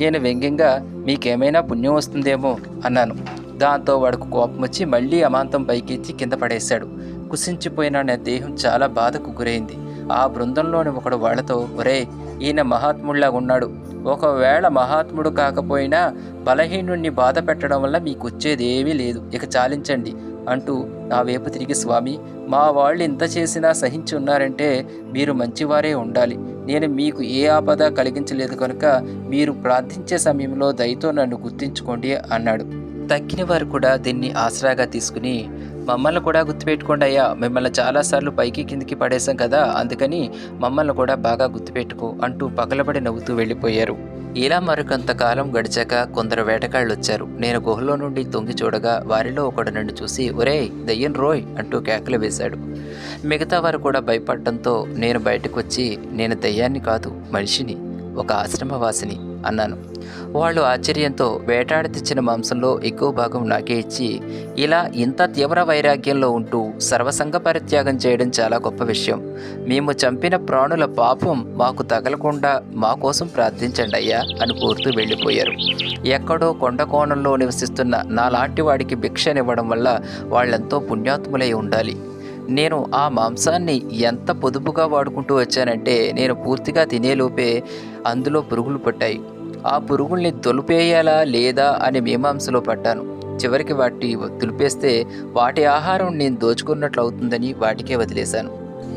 నేను వ్యంగ్యంగా, మీకేమైనా పుణ్యం వస్తుందేమో అన్నాను. దాంతో వాడికి కోపం వచ్చి మళ్ళీ అమాంతం పైకెత్తి కింద పడేశాడు. కుసించిపోయిన నా దేహం చాలా బాధకు గురైంది. ఆ బృందంలోని ఒకడు వాళ్లతో, ఒరే, ఈయన మహాత్ముడిలా ఉన్నాడు, ఒకవేళ మహాత్ముడు కాకపోయినా బలహీనుణ్ణి బాధ పెట్టడం వల్ల మీకు వచ్చేది ఏమీ లేదు, ఇక చాలించండి అంటూ నా వైపు తిరిగి, స్వామి, మా వాళ్ళు ఇంత చేసినా సహించి ఉన్నారంటే మీరు మంచివారే ఉండాలి. నేను మీకు ఏ ఆపద కలిగించలేదు కనుక మీరు ప్రార్థించే సమయంలో దయతో నన్ను గుర్తించుకోండి అన్నాడు. తక్కిన వారు కూడా దీన్ని ఆసరాగా తీసుకుని, మమ్మల్ని కూడా గుర్తుపెట్టుకోండి అయ్యా, మిమ్మల్ని చాలాసార్లు పైకి కిందికి పడేశాం కదా, అందుకని మమ్మల్ని కూడా బాగా గుర్తుపెట్టుకో అంటూ పగలబడి నవ్వుతూ వెళ్ళిపోయారు. ఇలా మరికొంతకాలం గడిచాక కొందరు వేటగాళ్ళు వచ్చారు. నేను గుహలో నుండి తొంగి చూడగా వారిలో ఒకడు నన్ను చూసి, ఒరేయ్ దయ్యం రోయ్ అంటూ కేకలు వేశాడు. మిగతా వారు కూడా భయపడటంతో నేను బయటకు వచ్చి, నేను దయ్యాన్ని కాదు, మనిషిని, ఒక ఆశ్రమవాసిని అన్నాను. వాళ్ళు ఆశ్చర్యంతో వేటాడి తెచ్చిన మాంసంలో ఎక్కువ భాగం నాకే ఇచ్చి, ఇలా ఇంత తీవ్ర వైరాగ్యంలో ఉంటూ సర్వసంగ పరిత్యాగం చేయడం చాలా గొప్ప విషయం. మేము చంపిన ప్రాణుల పాపం మాకు తగలకుండా మా కోసం ప్రార్థించండి అయ్యా అని కోరుతూ వెళ్ళిపోయారు. ఎక్కడో కొండ కోణంలో నివసిస్తున్న నాలాంటి వాడికి భిక్షనివ్వడం వల్ల వాళ్ళెంతో పుణ్యాత్ములై ఉండాలి. నేను ఆ మాంసాన్ని ఎంత పొదుపుగా వాడుకుంటూ వచ్చానంటే, నేను పూర్తిగా తినేలోపే అందులో పురుగులు పట్టాయి. ఆ పురుగుల్ని తొలిపేయాలా లేదా అనే మీమాంసలో పడ్డాను. చివరికి వాటి తులిపేస్తే వాటి ఆహారం నేను దోచుకున్నట్లు అవుతుందని వాటికే వదిలేశాను.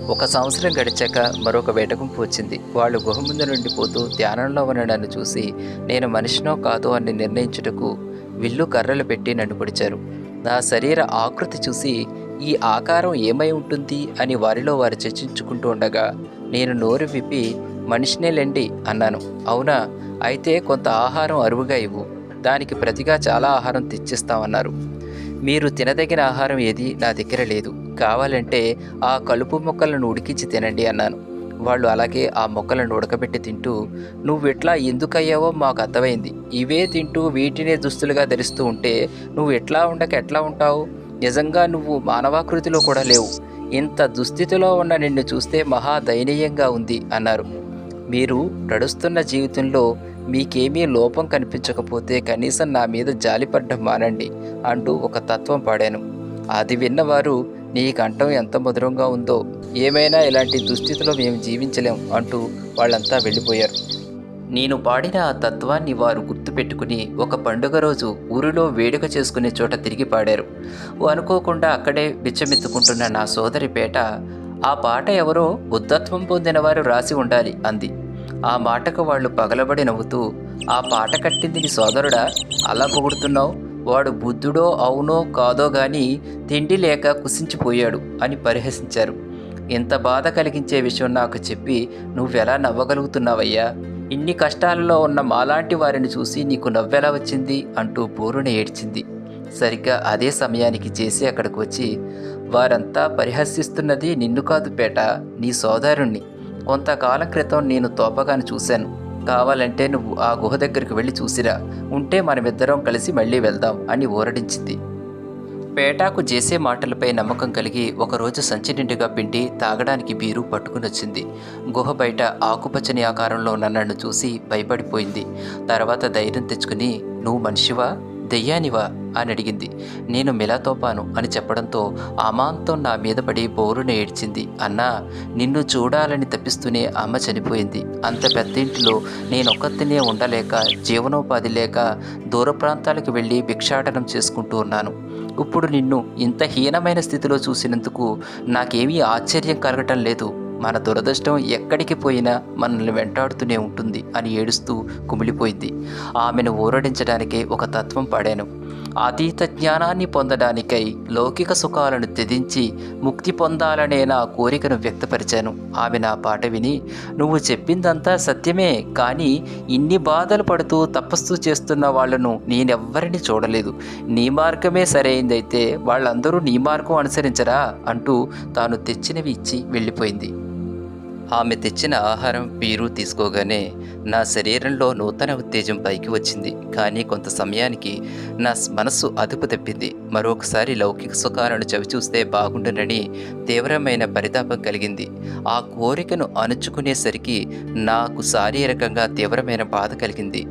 1 సంవత్సరం గడిచాక మరొక వేటగుంపు వచ్చింది. వాళ్ళు గుహ ముందు నుండి పోతూ ధ్యానంలో ఉన్న నన్ను చూసి నేను మనిషినో కాదో అని నిర్ణయించుటకు విల్లు కర్రలు పెట్టి నన్ను పొడిచారు. నా శరీర ఆకృతి చూసి ఈ ఆకారం ఏమై ఉంటుంది అని వారిలో వారు చర్చించుకుంటూ ఉండగా నేను నోరు విప్పి, మనిషినేలేండి అన్నాను. అవునా, అయితే కొంత ఆహారం అరువుగా ఇవ్వు, దానికి ప్రతిగా చాలా ఆహారం తెచ్చిస్తామన్నారు. మీరు తినదగిన ఆహారం ఏది నా దగ్గర లేదు, కావాలంటే ఆ కలుపు మొక్కలను ఉడికించి తినండి అన్నాను. వాళ్ళు అలాగే ఆ మొక్కలను ఉడకబెట్టి తింటూ, నువ్వెట్లా ఎందుకయ్యావో మాకు అర్థమైంది, ఇవే తింటూ వీటినే దుస్తులుగా ధరిస్తూ ఉంటే నువ్వు ఎట్లా ఉండక ఎట్లా ఉంటావు, నిజంగా నువ్వు మానవాకృతిలో కూడా లేవు, ఇంత దుస్థితిలో ఉన్న నిన్ను చూస్తే మహా దయనీయంగా ఉంది అన్నారు. మీరు నడుస్తున్న జీవితంలో మీకేమీ లోపం కనిపించకపోతే కనీసం నా మీద జాలిపడ్డం మానండి అంటూ ఒక తత్వం పాడాను. అది విన్నవారు, నీ కంఠం ఎంత మధురంగా ఉందో, ఏమైనా ఇలాంటి దుస్థితిలో మేము జీవించలేం అంటూ వాళ్ళంతా వెళ్ళిపోయారు. నేను పాడిన ఆ తత్వాన్ని వారు గుర్తుపెట్టుకుని ఒక పండుగ రోజు ఊరిలో వేడుక చేసుకునే చోట తిరిగి పాడారు. అనుకోకుండా అక్కడే బిచ్చమెత్తుకుంటున్న నా సోదరి పేట, ఆ పాట ఎవరో బుద్ధత్వం పొందిన వారు రాసి ఉండాలి అంది. ఆ మాటకు వాళ్ళు పగలబడి నవ్వుతూ, ఆ పాట కట్టింది నీ సోదరుడా, అలా పొగుడుతున్నావు, వాడు బుద్ధుడో అవునో కాదో గాని తిండి లేక కుసించిపోయాడు అని పరిహసించారు. ఇంత బాధ కలిగించే విషయం నాకు చెప్పి నువ్వెలా నవ్వగలుగుతున్నావయ్యా, ఇన్ని కష్టాలలో ఉన్న మాలాంటి వారిని చూసి నీకు నవ్వెలా వచ్చింది అంటూ బోరున ఏడ్చింది. సరిగ్గా అదే సమయానికి చేసి అక్కడికి వచ్చి, వారంతా పరిహసిస్తున్నది నిన్ను కాదు పేట, నీ సోదరుణ్ణి. కొంతకాలం క్రితం నేను తోపగాను చూశాను, కావాలంటే నువ్వు ఆ గుహ దగ్గరికి వెళ్ళి చూసిరా, ఉంటే మనమిద్దరం కలిసి మళ్ళీ వెళ్దాం అని ఊరడించింది. పేటాకు చేసే మాటలపై నమ్మకం కలిగి ఒకరోజు సంచి నిండుగా పిండి తాగడానికి బీరు పట్టుకునొచ్చింది. గుహ బయట ఆకుపచ్చని ఆకారంలో ఉన్న నన్ను చూసి భయపడిపోయింది. తర్వాత ధైర్యం తెచ్చుకుని, నువ్వు మనిషివా దెయ్యానివా అని అడిగింది. నేను మిలాతోపాను అని చెప్పడంతో అమాంతం నా మీద పడి బోరున ఏడ్చింది. అన్నా, నిన్ను చూడాలని తప్పిస్తూనే అమ్మ చనిపోయింది. అంత పెద్దింటిలో నేనొక్కతినే ఉండలేక, జీవనోపాధి లేక దూర ప్రాంతాలకు వెళ్ళి భిక్షాటనం చేసుకుంటూ ఉన్నాను. ఇప్పుడు నిన్ను ఇంత హీనమైన స్థితిలో చూసినందుకు నాకేమీ ఆశ్చర్యం కలగటం లేదు. మన దురదృష్టం ఎక్కడికి పోయినా మనల్ని వెంటాడుతూనే ఉంటుంది అని ఏడుస్తూ కుమిలిపోయింది. ఆమెను ఊరడించడానికే ఒక తత్వం పాడాను. అతీత జ్ఞానాన్ని పొందడానికై లౌకిక సుఖాలను త్యజించి ముక్తి పొందాలనే నా కోరికను వ్యక్తపరిచాను. ఆమె నా పాట విని, నువ్వు చెప్పిందంతా సత్యమే, కానీ ఇన్ని బాధలు పడుతూ తపస్సు చేస్తున్న వాళ్లను నేనెవ్వరిని చూడలేదు. నీ మార్గమే సరైందైతే వాళ్ళందరూ నీ మార్గం అనుసరించరా అంటూ తాను తెచ్చినవి ఇచ్చి వెళ్ళిపోయింది. ఆమె తెచ్చిన ఆహారం బీరు తీసుకోగానే నా శరీరంలో నూతన ఉత్తేజం పైకి వచ్చింది. కానీ కొంత సమయానికి నా మనస్సు అదుపు తప్పింది. మరొకసారి లౌకిక సుఖాలను చవిచూస్తే బాగుండునని తీవ్రమైన పరితాపం కలిగింది. ఆ కోరికను అణుచుకునేసరికి నాకు శారీరకంగా తీవ్రమైన బాధ కలిగింది.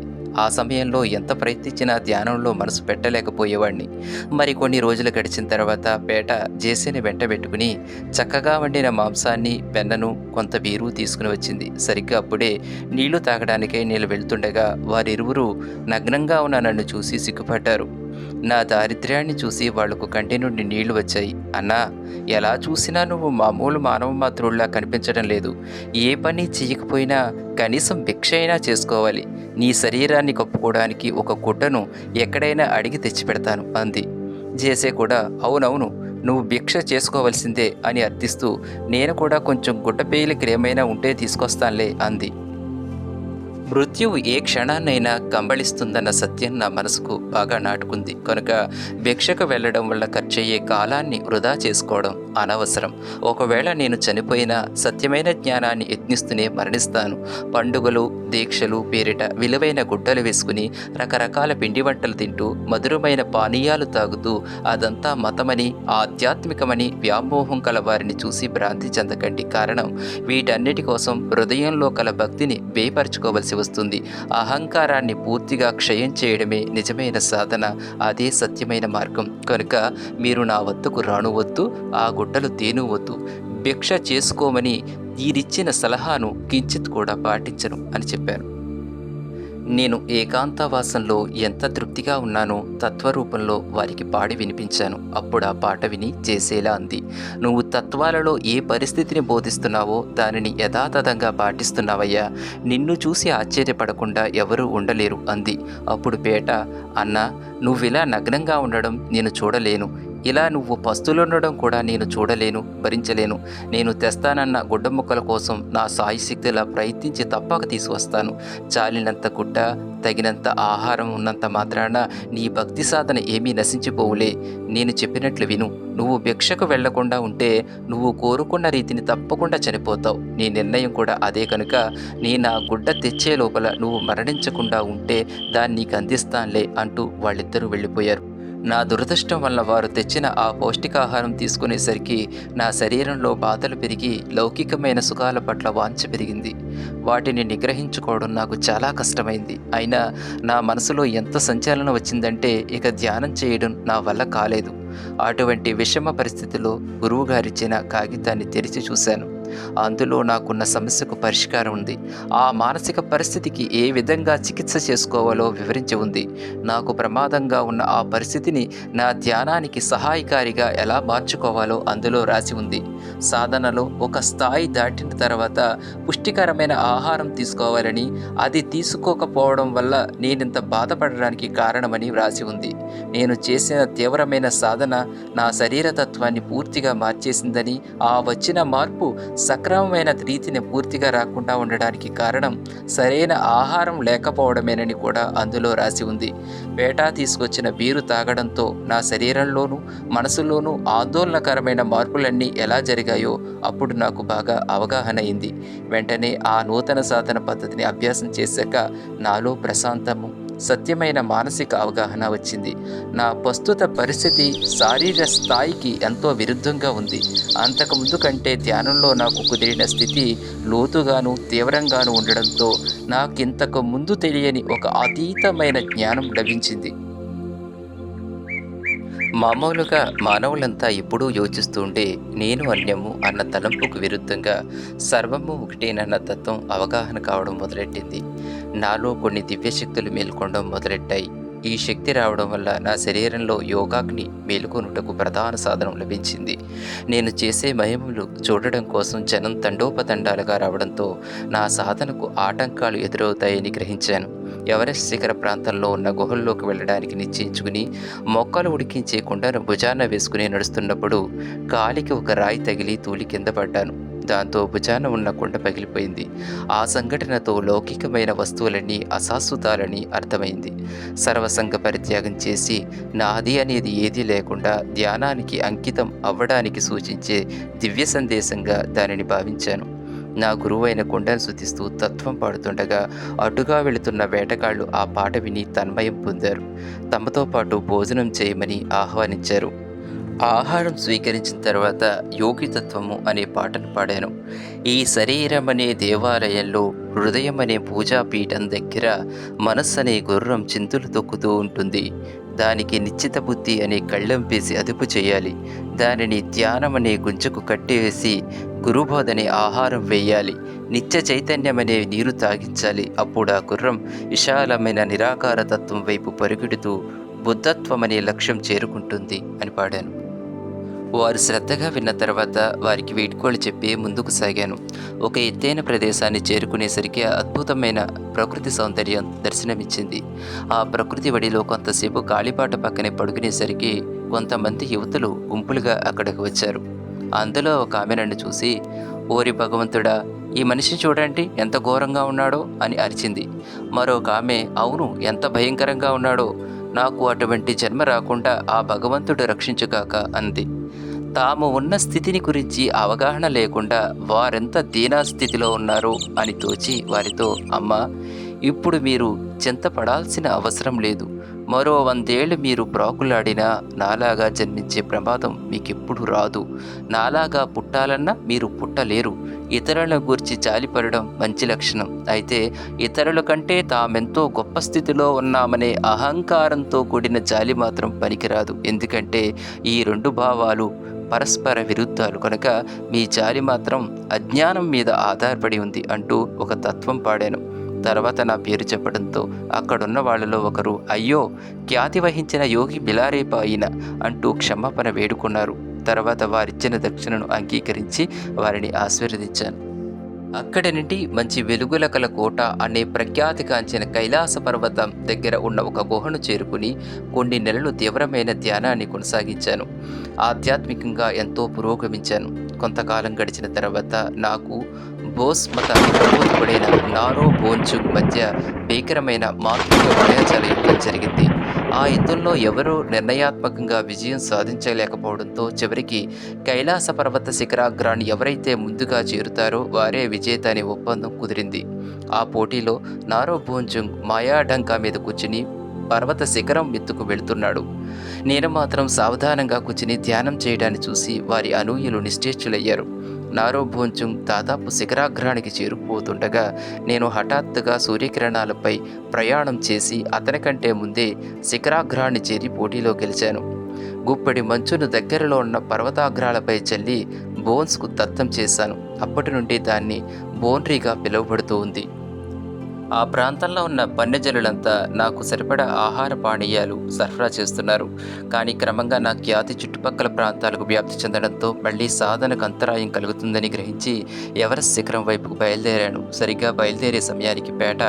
ఆ సమయంలో ఎంత ప్రయత్నించినా ధ్యానంలో మనసు పెట్టలేకపోయేవాడిని. మరికొన్ని రోజులు గడిచిన తర్వాత పేట జేసీని వెంట పెట్టుకుని చక్కగా వండిన మాంసాన్ని, పెన్నను, కొంత బీరు తీసుకుని వచ్చింది. సరిగ్గా అప్పుడే నీళ్లు తాగడానికై నేను వెళ్తుండగా వారిరువురు నగ్నంగా ఉన్న నన్ను చూసి సిగ్గుపడ్డారు. నా దారిద్ర్యాన్ని చూసి వాళ్లకు కంటి నుండి నీళ్లు వచ్చాయి. అన్నా, ఎలా చూసినా నువ్వు మామూలు మానవ మాతృల్లా కనిపించడం లేదు. ఏ పని చెయ్యకపోయినా కనీసం భిక్ష అయినా చేసుకోవాలి. నీ శరీరాన్ని కప్పుకోవడానికి ఒక గుడ్డను ఎక్కడైనా అడిగి తెచ్చిపెడతాను అంది. జేసే కూడా అవునవును, నువ్వు భిక్ష చేసుకోవలసిందే అని అర్థిస్తూ నేను కూడా కొంచెం గుడ్డ పేలికలేమైనా ఉంటే తీసుకొస్తానులే అంది. మృత్యువు ఏ క్షణాన్నైనా కంబళిస్తుందన్న సత్యం నా మనసుకు బాగా నాటుకుంది. కనుక భిక్షకు వెళ్ళడం వల్ల ఖర్చయ్యే కాలాన్ని వృధా చేసుకోవడం అనవసరం. ఒకవేళ నేను చనిపోయినా సత్యమైన జ్ఞానాన్ని యత్నిస్తూనే మరణిస్తాను. పండుగలు దీక్షలు పేరిట విలువైన గుడ్డలు వేసుకుని రకరకాల పిండి వంటలు తింటూ మధురమైన పానీయాలు తాగుతూ అదంతా మతమని ఆధ్యాత్మికమని వ్యామోహం కల వారిని చూసి భ్రాంతి చెందకండి. కారణం వీటన్నిటి కోసం హృదయంలో కల భక్తిని వేయపరచుకోవలసి వస్తుంది. అహంకారాన్ని పూర్తిగా క్షయం చేయడమే నిజమైన సాధన. అదే సత్యమైన మార్గం. కనుక మీరు నా వద్దకు రానువద్దు, ఆ గుడ్డలు తేనువద్దు. భిక్ష చేసుకోమని ఈరిచ్చిన సలహాను కించిత్ కూడా పాటించను అని చెప్పాను. నేను ఏకాంతవాసంలో ఎంత తృప్తిగా ఉన్నానో తత్వరూపంలో వారికి పాడి వినిపించాను. అప్పుడు ఆ పాట విని చేసేలా అంది. నువ్వు తత్వాలలో ఏ పరిస్థితిని బోధిస్తున్నావో దానిని యథాతథంగా పాటిస్తున్నావయ్యా. నిన్ను చూసి ఆశ్చర్యపడకుండా ఎవరూ ఉండలేరు అంది. అప్పుడు పేట, అన్నా, నువ్విలా నగ్నంగా ఉండడం నేను చూడలేను. ఇలా నువ్వు పస్తులుండడం కూడా నేను చూడలేను, భరించలేను. నేను తెస్తానన్న గుడ్డ ముక్కల కోసం నా సాయశక్తిలా ప్రయత్నించి తప్పక తీసుకొస్తాను. చాలినంత గుడ్డ, తగినంత ఆహారం ఉన్నంత మాత్రాన నీ భక్తి సాధన ఏమీ నశించిపోవులే. నేను చెప్పినట్లు విను. నువ్వు భిక్షకు వెళ్లకుండా ఉంటే నువ్వు కోరుకున్న రీతిని తప్పకుండా చనిపోతావు. నీ నిర్ణయం కూడా అదే. కనుక నీ నా గుడ్డ తెచ్చే లోపల నువ్వు మరణించకుండా ఉంటే దాన్ని నీకు అందిస్తానులే అంటూ వాళ్ళిద్దరూ వెళ్ళిపోయారు. నా దురదృష్టం వల్ల వారు తెచ్చిన ఆ పౌష్టికాహారం తీసుకునేసరికి నా శరీరంలో బాధలు పెరిగి లౌకికమైన సుఖాల పట్ల వాంఛ పెరిగింది. వాటిని నిగ్రహించుకోవడం నాకు చాలా కష్టమైంది. అయినా నా మనసులో ఎంత సంచలనం వచ్చిందంటే ఇక ధ్యానం చేయడం నా వల్ల కాలేదు. అటువంటి విషమ పరిస్థితిలో గురువుగారిచ్చిన కాగితాన్ని తెరిచి చూశాను. అందులో నాకున్న సమస్యకు పరిష్కారం ఉంది. ఆ మానసిక పరిస్థితికి ఏ విధంగా చికిత్స చేసుకోవాలో వివరించి ఉంది. నాకు ప్రమాదంగా ఉన్న ఆ పరిస్థితిని నా ధ్యానానికి సహాయకారిగా ఎలా మార్చుకోవాలో అందులో రాసి ఉంది. సాధనలో ఒక స్థాయి దాటిన తర్వాత పుష్టికరమైన ఆహారం తీసుకోవాలని, అది తీసుకోకపోవడం వల్ల నేనింత బాధపడడానికి కారణమని వ్రాసి ఉంది. నేను చేసిన తీవ్రమైన సాధన నా శరీరతత్వాన్ని పూర్తిగా మార్చేసిందని, ఆ వచ్చిన మార్పు సక్రమమైన రీతిని పూర్తిగా రాకుండా ఉండడానికి కారణం సరైన ఆహారం లేకపోవడమేనని కూడా అందులో రాసి ఉంది. పేటా తీసుకొచ్చిన బీరు తాగడంతో నా శరీరంలోనూ మనసులోనూ ఆందోళనకరమైన మార్పులన్నీ ఎలా జరిగాయో అప్పుడు నాకు బాగా అవగాహన అయింది. వెంటనే ఆ నూతన సాధన పద్ధతిని అభ్యాసం చేశాక నాలో ప్రశాంతము, సత్యమైన మానసిక అవగాహన వచ్చింది. నా ప్రస్తుత పరిస్థితి శారీర స్థాయికి ఎంతో విరుద్ధంగా ఉంది. అంతకుముందు కంటే ధ్యానంలో నాకు కుదిరిన స్థితి లోతుగాను తీవ్రంగాను ఉండడంతో నాకింతకు ముందు తెలియని ఒక అతీతమైన జ్ఞానం లభించింది. మామూలుగా మానవులంతా ఎప్పుడూ యోచిస్తూ ఉంటే నేను అన్యము అన్న తలంపుకు విరుద్ధంగా సర్వము ఒకటేనన్న తత్వం అవగాహన కావడం మొదలెట్టింది. నాలో కొన్ని దివ్యశక్తులు మేల్కొనడం మొదలెట్టాయి. ఈ శక్తి రావడం వల్ల నా శరీరంలో యోగాగ్ని మేలుకొనుటకు ప్రధాన సాధనం లభించింది. నేను చేసే మహిమలు చూడడం కోసం జనం తండోపతండాలుగా రావడంతో నా సాధనకు ఆటంకాలు ఎదురవుతాయని గ్రహించాను. ఎవరెస్ట్ శిఖర ప్రాంతంలో ఉన్న గుహల్లోకి వెళ్ళడానికి నిశ్చయించుకుని మొక్కలు ఉడికించే కుండను భుజాన వేసుకుని నడుస్తున్నప్పుడు కాలికి ఒక రాయి తగిలి తూలి కింద పడ్డాను. దాంతో భుజాన ఉన్న కుండ పగిలిపోయింది. ఆ సంఘటనతో లౌకికమైన వస్తువులన్నీ అశాశ్వతాలని అర్థమైంది. సర్వసంగ పరిత్యాగం చేసి నాది అనేది ఏదీ లేకుండా ధ్యానానికి అంకితం అవ్వడానికి సూచించే దివ్య సందేశంగా దానిని భావించాను. నా గురువైన కుండను శుతిస్తూ తత్వం పాడుతుండగా అటుగా వెళుతున్న వేటగాళ్లు ఆ పాట విని తన్మయం పొందారు. తమతో పాటు భోజనం చేయమని ఆహ్వానించారు. ఆహారం స్వీకరించిన తర్వాత యోగితత్వము అనే పాటను పాడాను. ఈ శరీరం అనే దేవాలయంలో హృదయం అనే పూజాపీఠం దగ్గర మనస్సు అనే గుర్రం చింతులు తొక్కుతూ ఉంటుంది. దానికి నిశ్చిత బుద్ధి అనే కళ్ళెం వేసి అదుపు చేయాలి. దానిని ధ్యానం అనే గుంజకు కట్టివేసి గురుబోధనే ఆహారం వేయాలి. నిత్య చైతన్యం అనే నీరు తాగించాలి. అప్పుడు ఆ గుర్రం విశాలమైన నిరాకార తత్వం వైపు పరుగుడుతూ బుద్ధత్వం అనే లక్ష్యం చేరుకుంటుంది అని పాడాను. వారు శ్రద్ధగా విన్న తర్వాత వారికి వీడ్కోలు చెప్పి ముందుకు సాగాను. ఒక ఎత్తైన ప్రదేశాన్ని చేరుకునేసరికి అద్భుతమైన ప్రకృతి సౌందర్యం దర్శనమిచ్చింది. ఆ ప్రకృతి వడిలో కొంతసేపు గాలిపాట పక్కనే పడుకునేసరికి కొంతమంది యువతులు గుంపులుగా అక్కడికి వచ్చారు. అందులో ఒక ఆమె నన్ను చూసి, "ఓరి భగవంతుడా, ఈ మనిషిని చూడండి ఎంత ఘోరంగా ఉన్నాడో" అని అరిచింది. మరొక ఆమె, "అవును, ఎంత భయంకరంగా ఉన్నాడో, నాకు అటువంటి జన్మ రాకుండా ఆ భగవంతుడు రక్షించుగాక" అంది. తాము ఉన్న స్థితిని గురించి అవగాహన లేకుండా వారెంత దీనస్థితిలో ఉన్నారో అని తోచి వారితో, "అమ్మా, ఇప్పుడు మీరు చింతపడాల్సిన అవసరం లేదు. మరో 100 ఏళ్ళు మీరు ప్రాకులాడినా నాలాగా జన్మించే ప్రమాదం మీకెప్పుడు రాదు. నాలాగా పుట్టాలన్నా మీరు పుట్టలేరు. ఇతరుల గురించి జాలిపడడం మంచి లక్షణం. అయితే ఇతరుల కంటే తామెంతో గొప్ప స్థితిలో ఉన్నామనే అహంకారంతో కూడిన జాలి మాత్రం పనికిరాదు. ఎందుకంటే ఈ 2 భావాలు పరస్పర విరుద్ధాలు కనుక మీ జాలి మాత్రం అజ్ఞానం మీద ఆధారపడి ఉంది" అంటూ ఒక తత్వం పాడాను. తర్వాత నా పేరు చెప్పడంతో అక్కడున్న వాళ్ళలో ఒకరు, "అయ్యో, ఖ్యాతి వహించిన యోగి బిలారేప ఈయన" అంటూ క్షమాపణ వేడుకున్నారు. తర్వాత వారిచ్చిన దక్షిణను అంగీకరించి వారిని ఆశీర్వదించాను. అక్కడి నుండి మంచి వెలుగుల కల కోట అనే ప్రఖ్యాతిగాంచిన కైలాస పర్వతం దగ్గర ఉన్న ఒక గుహను చేరుకుని కొన్ని నెలలు తీవ్రమైన ధ్యానాన్ని కొనసాగించాను. ఆధ్యాత్మికంగా ఎంతో పురోగమించాను. కొంతకాలం గడిచిన తర్వాత నాకు బోస్ మత ప్రబోధకుడైన నారో బోన్చుక్ మధ్య భీకరమైన మాతృక మాయాజాల యుద్ధం జరిగింది. ఆ యుద్ధంలో ఎవరూ నిర్ణయాత్మకంగా విజయం సాధించలేకపోవడంతో చివరికి కైలాస పర్వత శిఖరాగ్రాన్ని ఎవరైతే ముందుగా చేరుతారో వారే విజేత అనే ఒప్పందం కుదిరింది. ఆ పోటీలో నారో బోన్చుంగ్ మాయాడంకా మీద కూర్చుని పర్వత శిఖరం ఎత్తుకు వెళుతున్నాడు. నేను మాత్రం సావధానంగా కూర్చుని ధ్యానం చేయడాన్ని చూసి వారి అనూహ్యులు నిశ్చేష్టులయ్యారు. నారో బోన్చుంగ్ దాదాపు శిఖరాగ్రానికి చేరుకుపోతుండగా నేను హఠాత్తుగా సూర్యకిరణాలపై ప్రయాణం చేసి అతని కంటే ముందే శిఖరాగ్రాన్ని చేరి పోటీలో గెలిచాను. గుప్పెడి మంచును దగ్గరలో ఉన్న పర్వతాగ్రాలపై చల్లి బోన్స్కు దత్తం చేశాను. అప్పటి నుండి దాన్ని బోన్రీగా పిలువబడుతూ ఉంది. ఆ ప్రాంతంలో ఉన్న వన్యజనులంతా నాకు సరిపడా ఆహార పానీయాలు సరఫరా చేస్తున్నారు. కానీ క్రమంగా నా ఖ్యాతి చుట్టుపక్కల ప్రాంతాలకు వ్యాప్తి చెందడంతో మళ్ళీ సాధనకు అంతరాయం కలుగుతుందని గ్రహించి ఎవరెస్ట్ శిఖరం వైపుకు బయలుదేరాను. సరిగ్గా బయలుదేరే సమయానికి పేట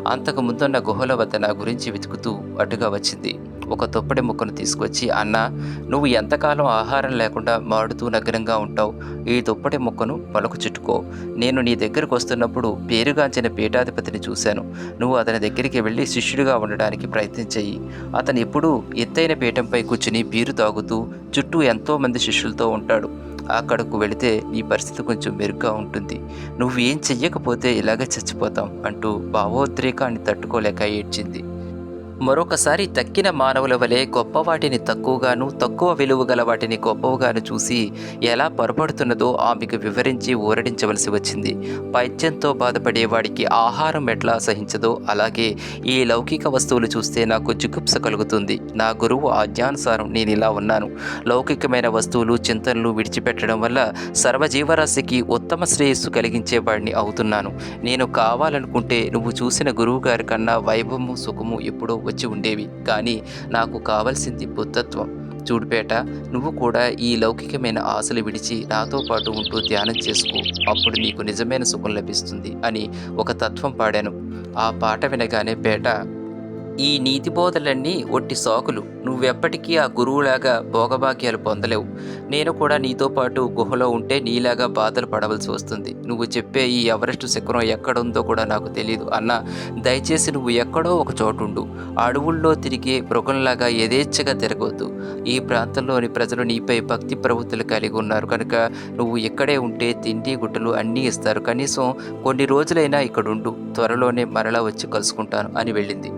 అంతకు ముందున్న గుహల వద్ద నా గురించి వెతుకుతూ అటుగా వచ్చింది. ఒక తొప్పడి ముక్కను తీసుకొచ్చి, "అన్నా, నువ్వు ఎంతకాలం ఆహారం లేకుండా మాడుతూ నగ్నంగా ఉంటావు? ఈ తొప్పటి ముక్కను మొలకు చుట్టుకో. నేను నీ దగ్గరకు వస్తున్నప్పుడు పేరుగాంచిన పీఠాధిపతిని చూశాను. నువ్వు అతని దగ్గరికి వెళ్ళి శిష్యుడిగా ఉండడానికి ప్రయత్నం చెయ్యి. అతను ఎప్పుడూ ఎత్తైన పీఠంపై కూర్చుని బీరు తాగుతూ చుట్టూ ఎంతోమంది శిష్యులతో ఉంటాడు. అక్కడకు వెళితే నీ పరిస్థితి కొంచెం మెరుగ్గా ఉంటుంది. నువ్వు ఏం చెయ్యకపోతే ఇలాగే చచ్చిపోతాం" అంటూ భావోద్రేకాన్ని తట్టుకోలేక ఏడ్చింది. మరొకసారి తక్కిన మానవుల వలె గొప్పవాటిని తక్కువగాను, తక్కువ విలువ గల వాటిని గొప్పవుగాను చూసి ఎలా పొరపడుతున్నదో ఆమెకు వివరించి ఊరడించవలసి వచ్చింది. పైత్యంతో బాధపడేవాడికి ఆహారం ఎట్లా అసహించదో అలాగే ఈ లౌకిక వస్తువులు చూస్తే నాకు జుగుప్స కలుగుతుంది. నా గురువు ఆజ్ఞానుసారం నేను ఇలా ఉన్నాను. లౌకికమైన వస్తువులు, చింతనలు విడిచిపెట్టడం వల్ల సర్వజీవరాశికి ఉత్తమ శ్రేయస్సు కలిగించేవాడిని అవుతున్నాను. నేను కావాలనుకుంటే నువ్వు చూసిన గురువు గారి కన్నా వైభవము, సుఖము ఎప్పుడో వచ్చి ఉండేవి. కానీ నాకు కావలసింది బుద్ధత్వం. చూడుపేట, నువ్వు కూడా ఈ లౌకికమైన ఆశలు విడిచి నాతో పాటు ఉంటూ ధ్యానం చేసుకో. అప్పుడు నీకు నిజమైన సుఖం లభిస్తుంది అని ఒక తత్వం పాడాను. ఆ పాట వినగానే పేట, "ఈ నీతి బోధలన్నీ ఒట్టి సాకులు. నువ్వెప్పటికీ ఆ గురువులాగా భోగభాగ్యాలు పొందలేవు. నేను కూడా నీతో పాటు గుహలో ఉంటే నీలాగా బాధలు పడవలసి వస్తుంది. నువ్వు చెప్పే ఈ ఎవరెస్ట్ శిఖరం ఎక్కడుందో కూడా నాకు తెలియదు. అన్నా, దయచేసి నువ్వు ఎక్కడో ఒక చోటుండు. అడవుల్లో తిరిగే మృగంలాగా యథేచ్ఛగా తిరగవద్దు. ఈ ప్రాంతంలోని ప్రజలు నీపై భక్తి ప్రవృత్తులు కలిగి ఉన్నారు కనుక నువ్వు ఇక్కడే ఉంటే తిండి గుడ్డలు అన్నీ ఇస్తారు. కనీసం కొన్ని రోజులైనా ఇక్కడుండు. త్వరలోనే మరలా వచ్చి కలుసుకుంటాను" అని వెళ్ళింది.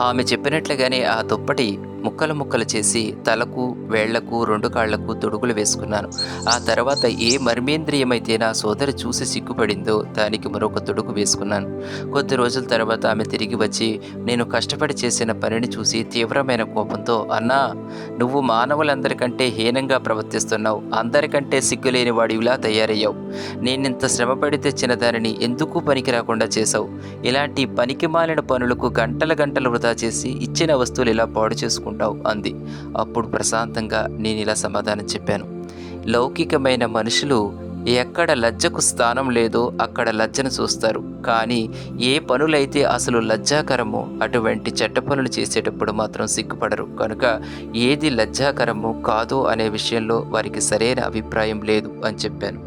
ఆమె చెప్పినట్లుగానే ఆ దుప్పటి ముక్కలు ముక్కలు చేసి తలకు, వేళ్లకు, 2 కాళ్లకు తొడుగులు వేసుకున్నాను. ఆ తర్వాత ఏ మర్మేంద్రియమైతే నా సోదరి చూసి సిగ్గుపడిందో దానికి మరొక తొడుగు వేసుకున్నాను. కొద్ది రోజుల తర్వాత ఆమె తిరిగి వచ్చి నేను కష్టపడి చేసిన పనిని చూసి తీవ్రమైన కోపంతో, అన్నా, నువ్వు మానవులందరికంటే హీనంగా ప్రవర్తిస్తున్నావు. అందరికంటే సిగ్గులేని వాడివిలా తయారయ్యావు. నేనింత శ్రమపడి తెచ్చిన దానిని ఎందుకు పనికి రాకుండా చేశావు? ఇలాంటి పనికిమాలిన పనులకు గంటలు గంటలు వృధా చేసి ఇచ్చిన వస్తువులు ఇలా పాడు చేసుకుంటావు అంది. అప్పుడు ప్రశాంతంగా నేను ఇలా సమాధానం చెప్పాను. లౌకికమైన మనుషులు ఎక్కడ లజ్జకు స్థానం లేదో అక్కడ లజ్జను చూస్తారు. కానీ ఏ పనులైతే అసలు లజ్జాకరమో అటువంటి చెడ్డ పనులు చేసేటప్పుడు మాత్రం సిగ్గుపడరు. కనుక ఏది లజ్జాకరమో కాదో అనే విషయంలో వారికి సరైన అభిప్రాయం లేదు అని చెప్పాను.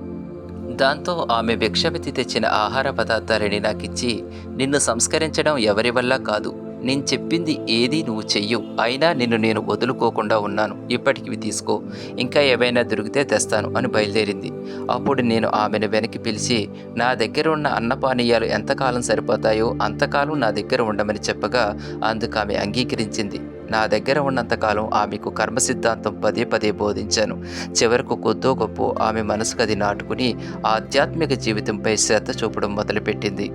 దాంతో ఆమె భిక్షమెత్తి తెచ్చిన ఆహార పదార్థాలని నాకిచ్చి, నిన్ను సంస్కరించడం ఎవరి వల్ల కాదు. నేను చెప్పింది ఏదీ నువ్వు చెయ్యు. అయినా నిన్ను నేను వదులుకోకుండా ఉన్నాను. ఇప్పటికివి తీసుకో. ఇంకా ఏవైనా దొరికితే తెస్తాను అని బయలుదేరింది. అప్పుడు నేను ఆమెను వెనక్కి పిలిచి, నా దగ్గర ఉన్న అన్నపానీయాలు ఎంతకాలం సరిపోతాయో అంతకాలం నా దగ్గర ఉండమని చెప్పగా అందుకు ఆమె అంగీకరించింది. నా దగ్గర ఉన్నంతకాలం ఆమెకు కర్మ సిద్ధాంతం పదే పదే బోధించాను. చివరకు కొద్దో గొప్పో ఆమె మనసుకు అది నాటుకుని ఆధ్యాత్మిక జీవితంపై శ్రద్ధ చూపడం మొదలుపెట్టింది.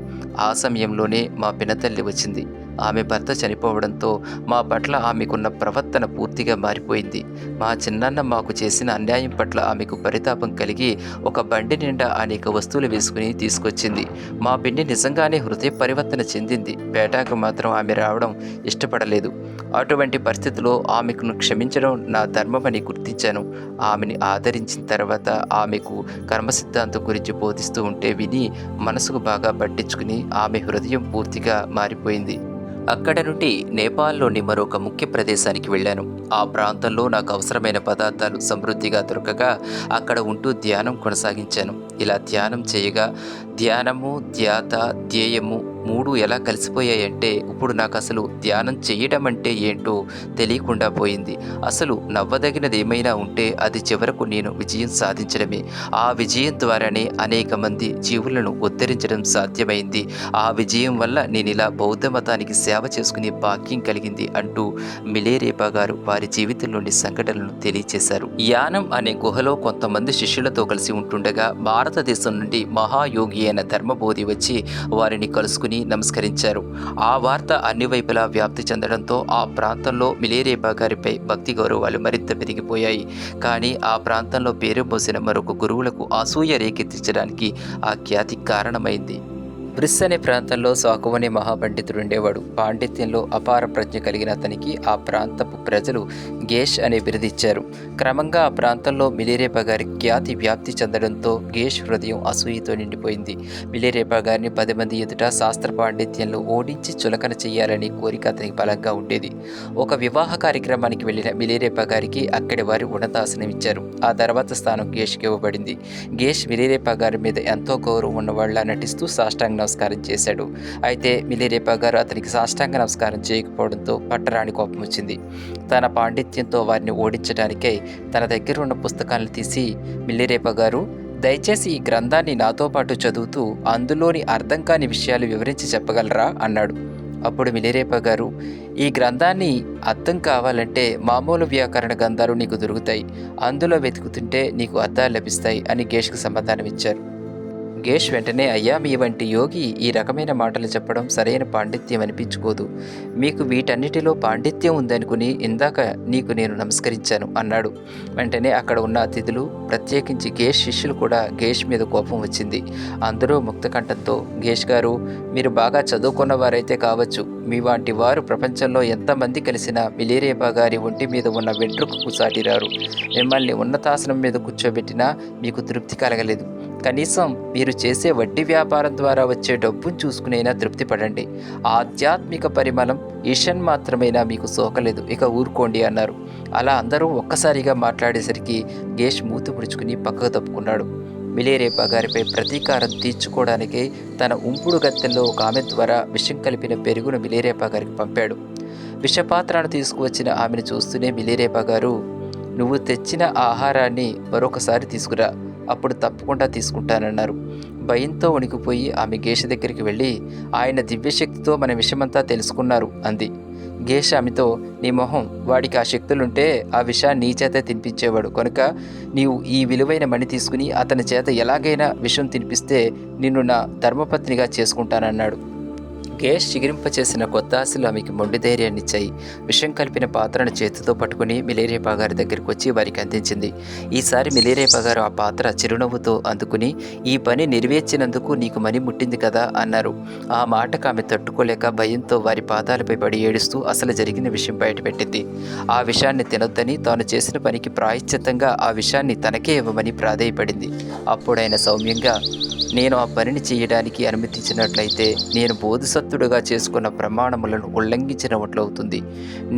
ఆ సమయంలోనే మా పినతల్లి వచ్చింది. ఆమె భర్త చనిపోవడంతో మా పట్ల ఆమెకున్న ప్రవర్తన పూర్తిగా మారిపోయింది. మా చిన్నాన్న మాకు చేసిన అన్యాయం పట్ల ఆమెకు పరితాపం కలిగి ఒక బండి నిండా అనేక వస్తువులు వేసుకుని తీసుకొచ్చింది. మా పిన్ని నిజంగానే హృదయ పరివర్తన చెందింది. పేటాకు మాత్రం ఆమె రావడం ఇష్టపడలేదు. అటువంటి పరిస్థితిలో ఆమెకు క్షమించడం నా ధర్మమని గుర్తించాను. ఆమెని ఆదరించిన తర్వాత ఆమెకు కర్మసిద్ధాంతం గురించి బోధిస్తూ ఉంటే విని మనసుకు బాగా పట్టించుకుని ఆమె హృదయం పూర్తిగా మారిపోయింది. అక్కడ నుండి నేపాల్లోని మరొక ముఖ్య ప్రదేశానికి వెళ్ళాను. ఆ ప్రాంతంలో నాకు అవసరమైన పదార్థాలు సమృద్ధిగా దొరకగా అక్కడ ఉంటూ ధ్యానం కొనసాగించాను. ఇలా ధ్యానం చేయగా ధ్యానము, ధ్యాత, ధ్యేయము 3 ఎలా కలిసిపోయాయంటే ఇప్పుడు నాకు అసలు ధ్యానం చేయడం అంటే ఏంటో తెలియకుండా పోయింది. అసలు నవ్వదగినది ఏమైనా ఉంటే అది చివరకు నేను విజయం సాధించడమే. ఆ విజయం ద్వారానే అనేక మంది జీవులను ఉద్ధరించడం సాధ్యమైంది. ఆ విజయం వల్ల నేను ఇలా బౌద్ధ మతానికి సేవ చేసుకునే భాగ్యం కలిగింది అంటూ మిలేరేపా గారు వారి జీవితంలోని సంఘటనలను తెలియచేశారు. యానం అనే గుహలో కొంతమంది శిష్యులతో కలిసి ఉంటుండగా భారతదేశం నుండి మహాయోగి అయిన ధర్మబోధి వచ్చి వారిని కలుసుకుని నమస్కరించారు. ఆ వార్త అన్ని వైపులా వ్యాప్తి చెందడంతో ఆ ప్రాంతంలో మిలేరేపా గారిపై భక్తి గౌరవాలు మరింత పెరిగిపోయాయి. కానీ ఆ ప్రాంతంలో పేరు మోసిన మరొక గురువులకు అసూయ రేకెత్తించడానికి ఆ ఖ్యాతి కారణమైంది. బ్రిస్ అనే ప్రాంతంలో సాకు అనే మహాపండితుడు ఉండేవాడు. పాండిత్యంలో అపార ప్రజ్ఞ కలిగిన అతనికి ఆ ప్రాంతపు ప్రజలు గేష్ అనే బిరుదిచ్చారు. క్రమంగా ఆ ప్రాంతంలో మిలేరేపా గారి ఖ్యాతి వ్యాప్తి చెందడంతో గేష్ హృదయం అసూయతో నిండిపోయింది. మిలేరేపా గారిని 10 మంది ఎదుట శాస్త్ర పాండిత్యంలో ఓడించి చులకన చేయాలని కోరిక అతనికి బలంగా ఉండేది. ఒక వివాహ కార్యక్రమానికి వెళ్ళిన మిలేరేపా గారికి అక్కడి వారి ఉన్నతాసనం ఇచ్చారు. ఆ తర్వాత స్థానం గేష్కి ఇవ్వబడింది. గేష్ మిలేరేపా గారి మీద ఎంతో గౌరవం ఉన్నవాళ్లా నటిస్తూ సాష్టాంగ నమస్కారం చేశాడు. అయితే మిలేరేపా గారు అతనికి సాష్టాంగ నమస్కారం చేయకపోవడంతో పట్టరాని కోపం వచ్చింది. తన పాండిత్యంతో వారిని ఓడించడానికై తన దగ్గర ఉన్న పుస్తకాలను తీసి, మిలేరేపా గారు, దయచేసి ఈ గ్రంథాన్ని నాతో పాటు చదువుతూ అందులోని అర్థం కాని విషయాలు వివరించి చెప్పగలరా అన్నాడు. అప్పుడు మిలేరేపా గారు, ఈ గ్రంథాన్ని అర్థం కావాలంటే మామూలు వ్యాకరణ గ్రంథాలు నీకు దొరుకుతాయి. అందులో వెతుకుతుంటే నీకు అర్థాలు లభిస్తాయి అని గేష్కు సమాధానం ఇచ్చారు. గేష్ వెంటనే, అయ్యా, మీ వంటి యోగి ఈ రకమైన మాటలు చెప్పడం సరైన పాండిత్యం అనిపించుకోదు. మీకు వీటన్నిటిలో పాండిత్యం ఉందనుకుని ఇందాక నీకు నేను నమస్కరించాను అన్నాడు. వెంటనే అక్కడ ఉన్న అతిథులు, ప్రత్యేకించి గేష్ శిష్యులు కూడా గేష్ మీద కోపం వచ్చింది. అందరూ ముక్తకంఠంతో, గేష్ గారు, మీరు బాగా చదువుకున్న వారైతే కావచ్చు. మీ వంటి వారు ప్రపంచంలో ఎంతమంది కలిసినా మిలేరేపా గారి ఒంటి మీద ఉన్న వెంట్రుకకు సాటిరారు. మిమ్మల్ని ఉన్నతాసనం మీద కూర్చోబెట్టినా మీకు తృప్తి కలగలేదు. కనీసం మీరు చేసే వడ్డీ వ్యాపారం ద్వారా వచ్చే డబ్బును చూసుకునైనా తృప్తి పడండి. ఆధ్యాత్మిక పరిమళం ఈషన్ మాత్రమైనా మీకు సోకలేదు, ఇక ఊరుకోండి అన్నారు. అలా అందరూ ఒక్కసారిగా మాట్లాడేసరికి గేష్ మూతి ముడుచుకుని పక్కకు తప్పుకున్నాడు. మిలేరేపా గారిపై ప్రతీకారం తీర్చుకోవడానికి తన ఉంపుడు గత్తెల్లో ఒక ఆమె ద్వారా విషం కలిపిన పెరుగును మిలేరేపా గారికి పంపాడు. విషపాత్రను తీసుకువచ్చిన ఆమెను చూస్తూనే మిలేరేపా గారు, నువ్వు తెచ్చిన ఆహారాన్ని మరొకసారి తీసుకురా, అప్పుడు తప్పకుండా తీసుకుంటానన్నారు. భయంతో వణికిపోయి ఆమె గేష దగ్గరికి వెళ్ళి, ఆయన దివ్యశక్తితో మన విషయమంతా తెలుసుకున్నారు అంది. గేష ఆమెతో, నీ మొహం, వాడికి ఆ శక్తులుంటే ఆ విషయాన్ని నీ చేతే తినిపించేవాడు. కనుక నీవు ఈ విలువైన మణి తీసుకుని అతని చేత ఎలాగైనా విషం తినిపిస్తే నిన్ను నా ధర్మపత్నిగా చేసుకుంటానన్నాడు. గేష్ చిగిరింపచేసిన కొత్త ఆశలు ఆమెకి మొండి ధైర్యాన్నిచ్చాయి. విషం కలిపిన పాత్రను చేతితో పట్టుకుని మిలేరియపా గారి దగ్గరికి వచ్చి వారికి అందించింది. ఈసారి మిలేరియపా గారు ఆ పాత్ర చిరునవ్వుతో అందుకుని, ఈ పని నెరవేర్చినందుకు నీకు మణి ముట్టింది కదా అన్నారు. ఆ మాటకు ఆమె తట్టుకోలేక భయంతో వారి పాదాలపై పడి ఏడుస్తూ అసలు జరిగిన విషయం బయటపెట్టింది. ఆ విషయాన్ని తినొద్దని, తాను చేసిన పనికి ప్రాయశ్చిత్తంగా ఆ విషయాన్ని తనకే ఇవ్వమని ప్రాధేయపడింది. అప్పుడైన సౌమ్యంగా, నేను ఆ పనిని చేయడానికి అనుమతించినట్లయితే నేను బోధిసత్తుడుగా చేసుకున్న ప్రమాణములను ఉల్లంఘించినట్లవుతుంది.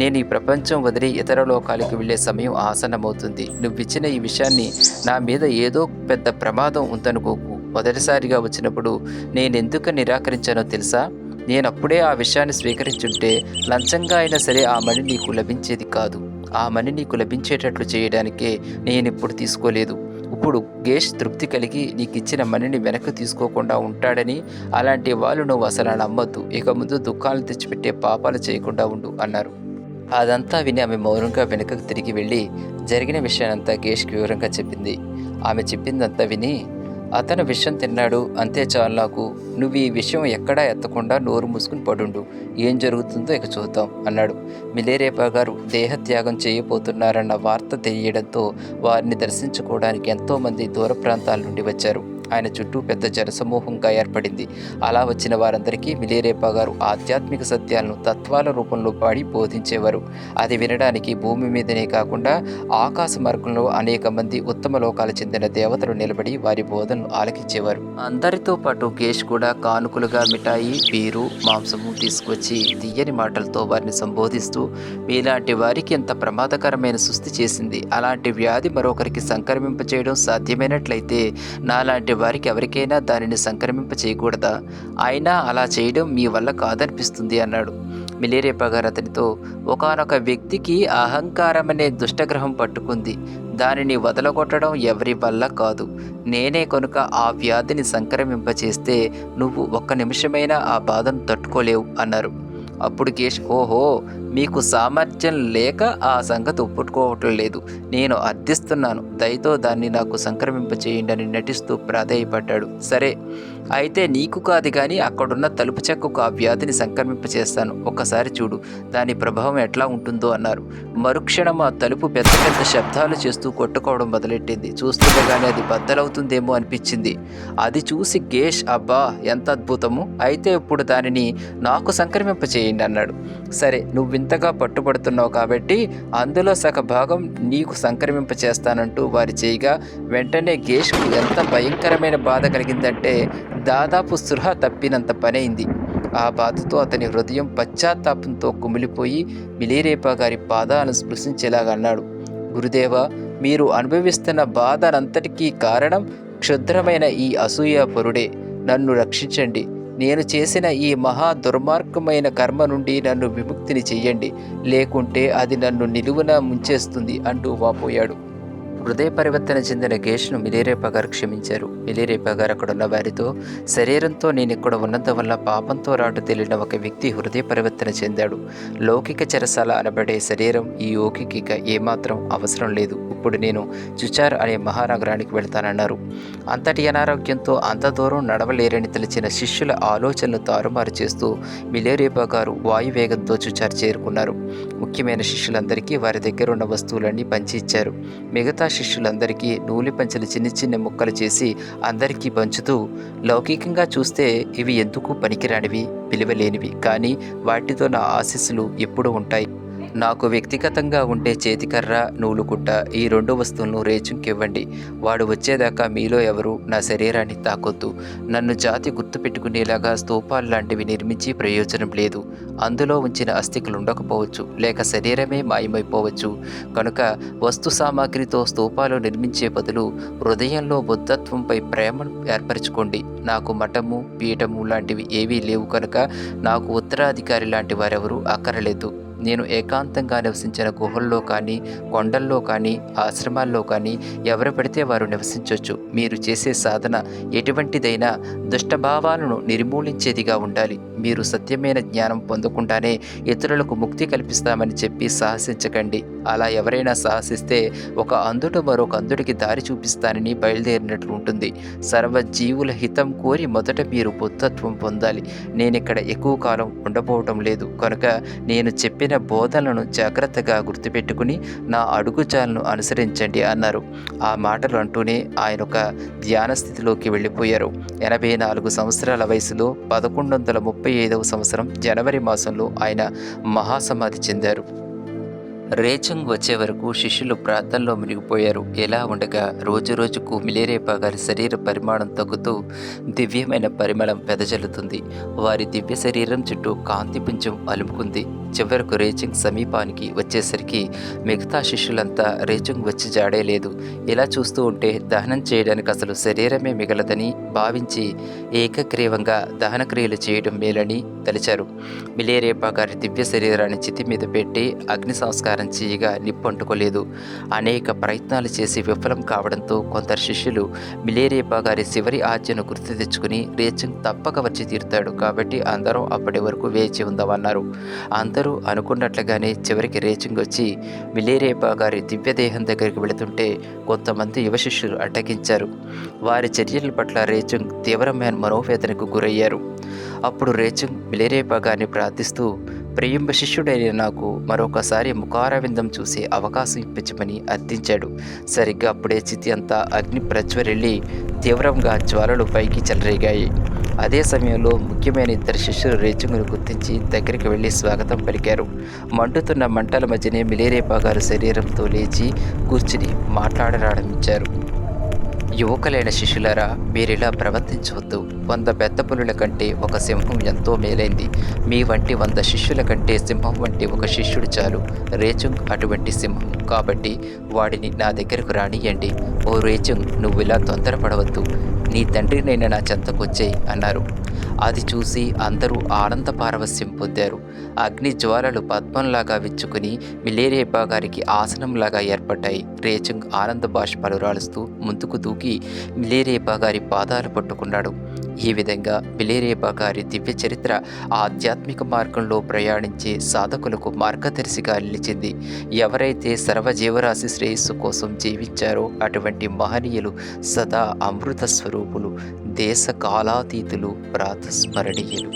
నేను ఈ ప్రపంచం వదిలి ఇతర లోకాలకు వెళ్ళే సమయం ఆసన్నమవుతుంది. నువ్విచ్చిన ఈ విషయాన్ని నా మీద ఏదో పెద్ద ప్రమాదం ఉందనుకోకు. మొదటిసారిగా వచ్చినప్పుడు నేనెందుకు నిరాకరించానో తెలుసా? నేనప్పుడే ఆ విషయాన్ని స్వీకరించుంటే లంచంగా అయినా సరే ఆ మణి నీకు లభించేది కాదు. ఆ మణి నీకు లభించేటట్లు చేయడానికే నేనిప్పుడు తీసుకోలేదు. ఇప్పుడు గేష్ తృప్తి కలిగి నీకిచ్చిన మణిని వెనక్కి తీసుకోకుండా ఉంటాడని, అలాంటి వాళ్ళు నువ్వు అసలు నమ్మొద్దు. ఇక ముందు దుఃఖాలను తెచ్చిపెట్టే పాపాలు చేయకుండా ఉండు అన్నారు. అదంతా విని ఆమె మౌనంగా వెనుకకు తిరిగి వెళ్ళి జరిగిన విషయాన్నంతా గేష్కి వివరంగా చెప్పింది. ఆమె చెప్పిందంతా విని, అతను విషం తిన్నాడు, అంతే చాలు నాకు. నువ్వు ఈ విషయం ఎక్కడా ఎత్తకుండా నోరు మూసుకుని పడుండు. ఏం జరుగుతుందో ఇక చూద్దాం అన్నాడు. మిలేరియపా గారు దేహత్యాగం చేయబోతున్నారన్న వార్త తెలియడంతో వారిని దర్శించుకోవడానికి ఎంతోమంది దూర ప్రాంతాల నుండి వచ్చారు. ఆయన చుట్టూ పెద్ద జనసమూహంగా ఏర్పడింది. అలా వచ్చిన వారందరికీ మిలేరియపా గారు ఆధ్యాత్మిక సత్యాలను తత్వాల రూపంలో పాడి బోధించేవారు. అది వినడానికి భూమి మీదనే కాకుండా ఆకాశ మార్గంలో అనేక మంది ఉత్తమ లోకాలు చెందిన దేవతలు నిలబడి వారి బోధనలు ఆలకించేవారు. అందరితో పాటు గేష్ కూడా కానుకలుగా మిఠాయి, బీరు, మాంసము తీసుకొచ్చి తీయని మాటలతో వారిని సంబోధిస్తూ, మీలాంటి వారికి ఎంత ప్రమాదకరమైన సుస్థి చేసింది. అలాంటి వ్యాధి మరొకరికి సంక్రమింపచేయడం సాధ్యమైనట్లయితే నాలాంటి వారికి ఎవరికైనా దానిని సంక్రమింప చేయకూడదా? అయినా అలా చేయడం మీ వల్ల కాదనిపిస్తుంది అన్నాడు. మిలేరియపా గారు అతనితో, ఒకానొక వ్యక్తికి అహంకారం అనే దుష్టగ్రహం పట్టుకుంది. దానిని వదలగొట్టడం ఎవరి వల్ల కాదు. నేనే కనుక ఆ వ్యాధిని సంక్రమింపచేస్తే నువ్వు ఒక్క నిమిషమైనా ఆ బాధను తట్టుకోలేవు అన్నారు. అప్పుడు గేష్, ఓహో, మీకు సామర్థ్యం లేక ఆ సంగతి ఒప్పుకోవటం లేదు. నేను అర్థిస్తున్నాను. దయతో దాన్ని నాకు సంక్రమింపచేయండి అని నటిస్తూ ప్రాధేయపడ్డాడు. సరే, అయితే నీకు కాదు కానీ అక్కడున్న తలుపు చెక్కకు ఆ వ్యాధిని సంక్రమింపచేస్తాను. ఒక్కసారి చూడు, దాని ప్రభావం ఎట్లా ఉంటుందో అన్నారు. మరుక్షణం ఆ తలుపు పెద్ద పెద్ద శబ్దాలు చేస్తూ కొట్టుకోవడం మొదలెట్టింది. చూస్తుండగానే అది బద్దలవుతుందేమో అనిపించింది. అది చూసి గేష్, అబ్బా ఎంత అద్భుతము, అయితే ఇప్పుడు దానిని నాకు సంక్రమింపచేయండి అన్నాడు. సరే, నువ్వింతగా పట్టుబడుతున్నావు కాబట్టి అందులో సగ భాగం నీకు సంక్రమింపచేస్తానంటూ వారి చేయగా వెంటనే గేష్కు ఎంత భయంకరమైన బాధ కలిగిందంటే దాదాపు స్పృహ తప్పినంత పనైంది. ఆ బాధతో అతని హృదయం పశ్చాత్తాపంతో కుమిలిపోయి మిలేరియపా గారి పాదాలను స్పృశించేలాగా అన్నాడు. గురుదేవా, మీరు అనుభవిస్తున్న బాధనంతటికీ కారణం క్షుద్రమైన ఈ అసూయాపరుడే. నన్ను రక్షించండి. నేను చేసిన ఈ మహా దుర్మార్గమైన కర్మ నుండి నన్ను విముక్తిని చెయ్యండి, లేకుంటే అది నన్ను నిలువున ముంచేస్తుంది అంటూ వాపోయాడు. హృదయ పరివర్తన చెందిన గేష్ను మిలేరియపా గారు క్షమించారు. మిలేరియపా గారు అక్కడున్న వారితో, శరీరంతో నేను ఇక్కడ ఉన్నందువల్ల పాపంతో రాటు తేలిన ఒక వ్యక్తి హృదయ పరివర్తన చెందాడు. లౌకిక చెరసాల అనబడే శరీరం ఈ యోగికి ఇక ఏమాత్రం అవసరం లేదు. ఇప్పుడు నేను చుచార్ అనే మహానగరానికి వెళ్తానన్నారు. అంతటి అనారోగ్యంతో అంత దూరం నడవలేరని తెలిసిన శిష్యుల ఆలోచనలు తారుమారు చేస్తూ మిలేరియపా గారు వాయువేగంతో చుచార్ చేరుకున్నారు. ముఖ్యమైన శిష్యులందరికీ వారి దగ్గర ఉన్న వస్తువులన్నీ పంచి ఇచ్చారు. మిగతా శిష్యులందరికీ నూలి పంచెలు చిన్న చిన్న ముక్కలు చేసి అందరికీ పంచుతూ, లౌకికంగా చూస్తే ఇవి ఎందుకు పనికిరానివి, విలువలేనివి, కానీ వాటితో నా ఆశీస్సులు ఎప్పుడూ ఉంటాయి. నాకు వ్యక్తిగతంగా ఉండే చేతికర్ర, నూలుకుట్ట, ఈ 2 వస్తువులను రేచుంకివ్వండి. వాడు వచ్చేదాకా మీలో ఎవరు నా శరీరాన్ని తాకొద్దు. నన్ను జాతి గుర్తుపెట్టుకునేలాగా స్తూపాలు లాంటివి నిర్మించి ప్రయోజనం లేదు. అందులో ఉంచిన అస్థికలు ఉండకపోవచ్చు, లేక శరీరమే మాయమైపోవచ్చు. కనుక వస్తు సామాగ్రితో స్తూపాలు నిర్మించే బదులు హృదయంలో బుద్ధత్వంపై ప్రేమను ఏర్పరచుకోండి. నాకు మఠము, పీఠము లాంటివి ఏవీ లేవు కనుక నాకు ఉత్తరాధికారి లాంటి వారెవరూ అక్కరలేదు. నేను ఏకాంతంగా నివసించిన గుహల్లో కానీ, కొండల్లో కానీ, ఆశ్రమాల్లో కానీ ఎవరు పడితే వారు నివసించొచ్చు. మీరు చేసే సాధన ఎటువంటిదైనా దుష్టభావాలను నిర్మూలించేదిగా ఉండాలి. మీరు సత్యమైన జ్ఞానం పొందకుండానే ఇతరులకు ముక్తి కల్పిస్తామని చెప్పి సాహసించకండి. అలా ఎవరైనా సాహసిస్తే ఒక అంధుడు మరొక అంధుడికి దారి చూపిస్తానని బయలుదేరినట్లు ఉంటుంది. సర్వజీవుల హితం కోరి మొదట మీరు బుద్ధత్వం పొందాలి. నేనిక్కడ ఎక్కువ కాలం ఉండబోవటం లేదు కనుక నేను చెప్పిన బోధనలను జాగ్రత్తగా గుర్తుపెట్టుకుని నా అడుగుజాలను అనుసరించండి అన్నారు. ఆ మాటలు అంటూనే ఆయన ఒక ధ్యాన స్థితిలోకి వెళ్ళిపోయారు. 84 సంవత్సరాల వయసులో 1135వ సంవత్సరం జనవరి మాసంలో ఆయన మహాసమాధి చెందారు. రేచంగ్ వచ్చే వరకు శిష్యులు ప్రార్థనలో మునిగిపోయారు. ఎలా ఉండగా రోజురోజుకు మిలేరేపా గారి శరీర పరిమాణం తగ్గుతూ దివ్యమైన పరిమళం వెదజల్లుతుంది. వారి దివ్య శరీరం చుట్టూ కాంతిపుంజం అలుముకుంది. చివరకు రేచంగ్ సమీపానికి వచ్చేసరికి మిగతా శిష్యులంతా రేచంగ్ వచ్చి జాడే లేదు. ఇలా చూస్తూ ఉంటే దహనం చేయడానికి అసలు శరీరమే మిగలదని భావించి ఏకగ్రీవంగా దహనక్రియలు చేయడం మేలని తలిచారు. మిలేరేపా గారి దివ్య శరీరాన్ని చితి మీద పెట్టి అగ్ని సంస్కారం చేయగా నిప్పంటుకోలేదు. అనేక ప్రయత్నాలు చేసి విఫలం కావడంతో కొందరు శిష్యులు మిలేరేపా గారి చివరి ఆజ్ఞను గుర్తు తెచ్చుకుని రేచంగ్ తప్పక వచ్చి తీరుతాడు కాబట్టి అందరం అప్పటి వరకు వేచి ఉందామన్నారు. అందరూ అనుకున్నట్లుగానే చివరికి రేచంగ్ వచ్చి మిలేరేపా గారి దివ్యదేహం దగ్గరికి వెళుతుంటే కొంతమంది యువ శిష్యులు అడ్డగించారు. వారి చర్యల పట్ల రేచంగ్ తీవ్రమైన మనోవేదనకు గురయ్యారు. అప్పుడు రేచంగ్ మిలేరేపా గారిని ప్రార్థిస్తూ ప్రియంబ శిష్యుడైన నాకు మరొకసారి ముఖారవిందం చూసే అవకాశం ఇప్పించమని అర్థించాడు. సరిగ్గా అప్పుడే చితి అంతా అగ్ని ప్రజ్వరిల్లి తీవ్రంగా జ్వాలలు పైకి చెలరేగాయి. అదే సమయంలో ముఖ్యమైన ఇద్దరు శిష్యులు రేచంగును గుర్తించి దగ్గరికి వెళ్ళి స్వాగతం పలికారు. మండుతున్న మంటల మధ్యనే మిలేరేపా గారు శరీరంతో లేచి కూర్చుని మాట్లాడరారంభించారు. యువకులైన శిష్యులారా, మీరిలా ప్రవర్తించవద్దు. 100 పెద్ద పులుల కంటే ఒక సింహం ఎంతో మేలైంది. మీ వంటి 100 శిష్యుల కంటే సింహం వంటి ఒక శిష్యుడు చాలు. రేచంగ్ అటువంటి సింహం కాబట్టి వాడిని నా దగ్గరకు రానియండి. ఓ రేచంగ్, నువ్వు ఇలా తొందరపడవద్దు. నీ తండ్రినైనా నా చెంతకొచ్చేయి అన్నారు. అది చూసి అందరూ ఆనంద పారవస్యం పొందారు. అగ్ని జ్వాలలు పద్మంలాగా విచ్చుకుని మిలేరేపా గారికి ఆసనంలాగా ఏర్పడ్డాయి. రేచంగ్ ఆనంద బాష్పాలు రాలుస్తూ ముందుకు దూకి మిలేరేపా గారి పాదాలు పట్టుకున్నాడు. ఈ విధంగా మిలేరేపా గారి దివ్య చరిత్ర ఆధ్యాత్మిక మార్గంలో ప్రయాణించే సాధకులకు మార్గదర్శిగా నిలిచింది. ఎవరైతే సర్వజీవరాశి శ్రేయస్సు కోసం జీవించారో అటువంటి మహనీయులు సదా అమృత స్వరూపులు, దేశ కాలాతీతులు, ప్రాతస్మరణీయులు.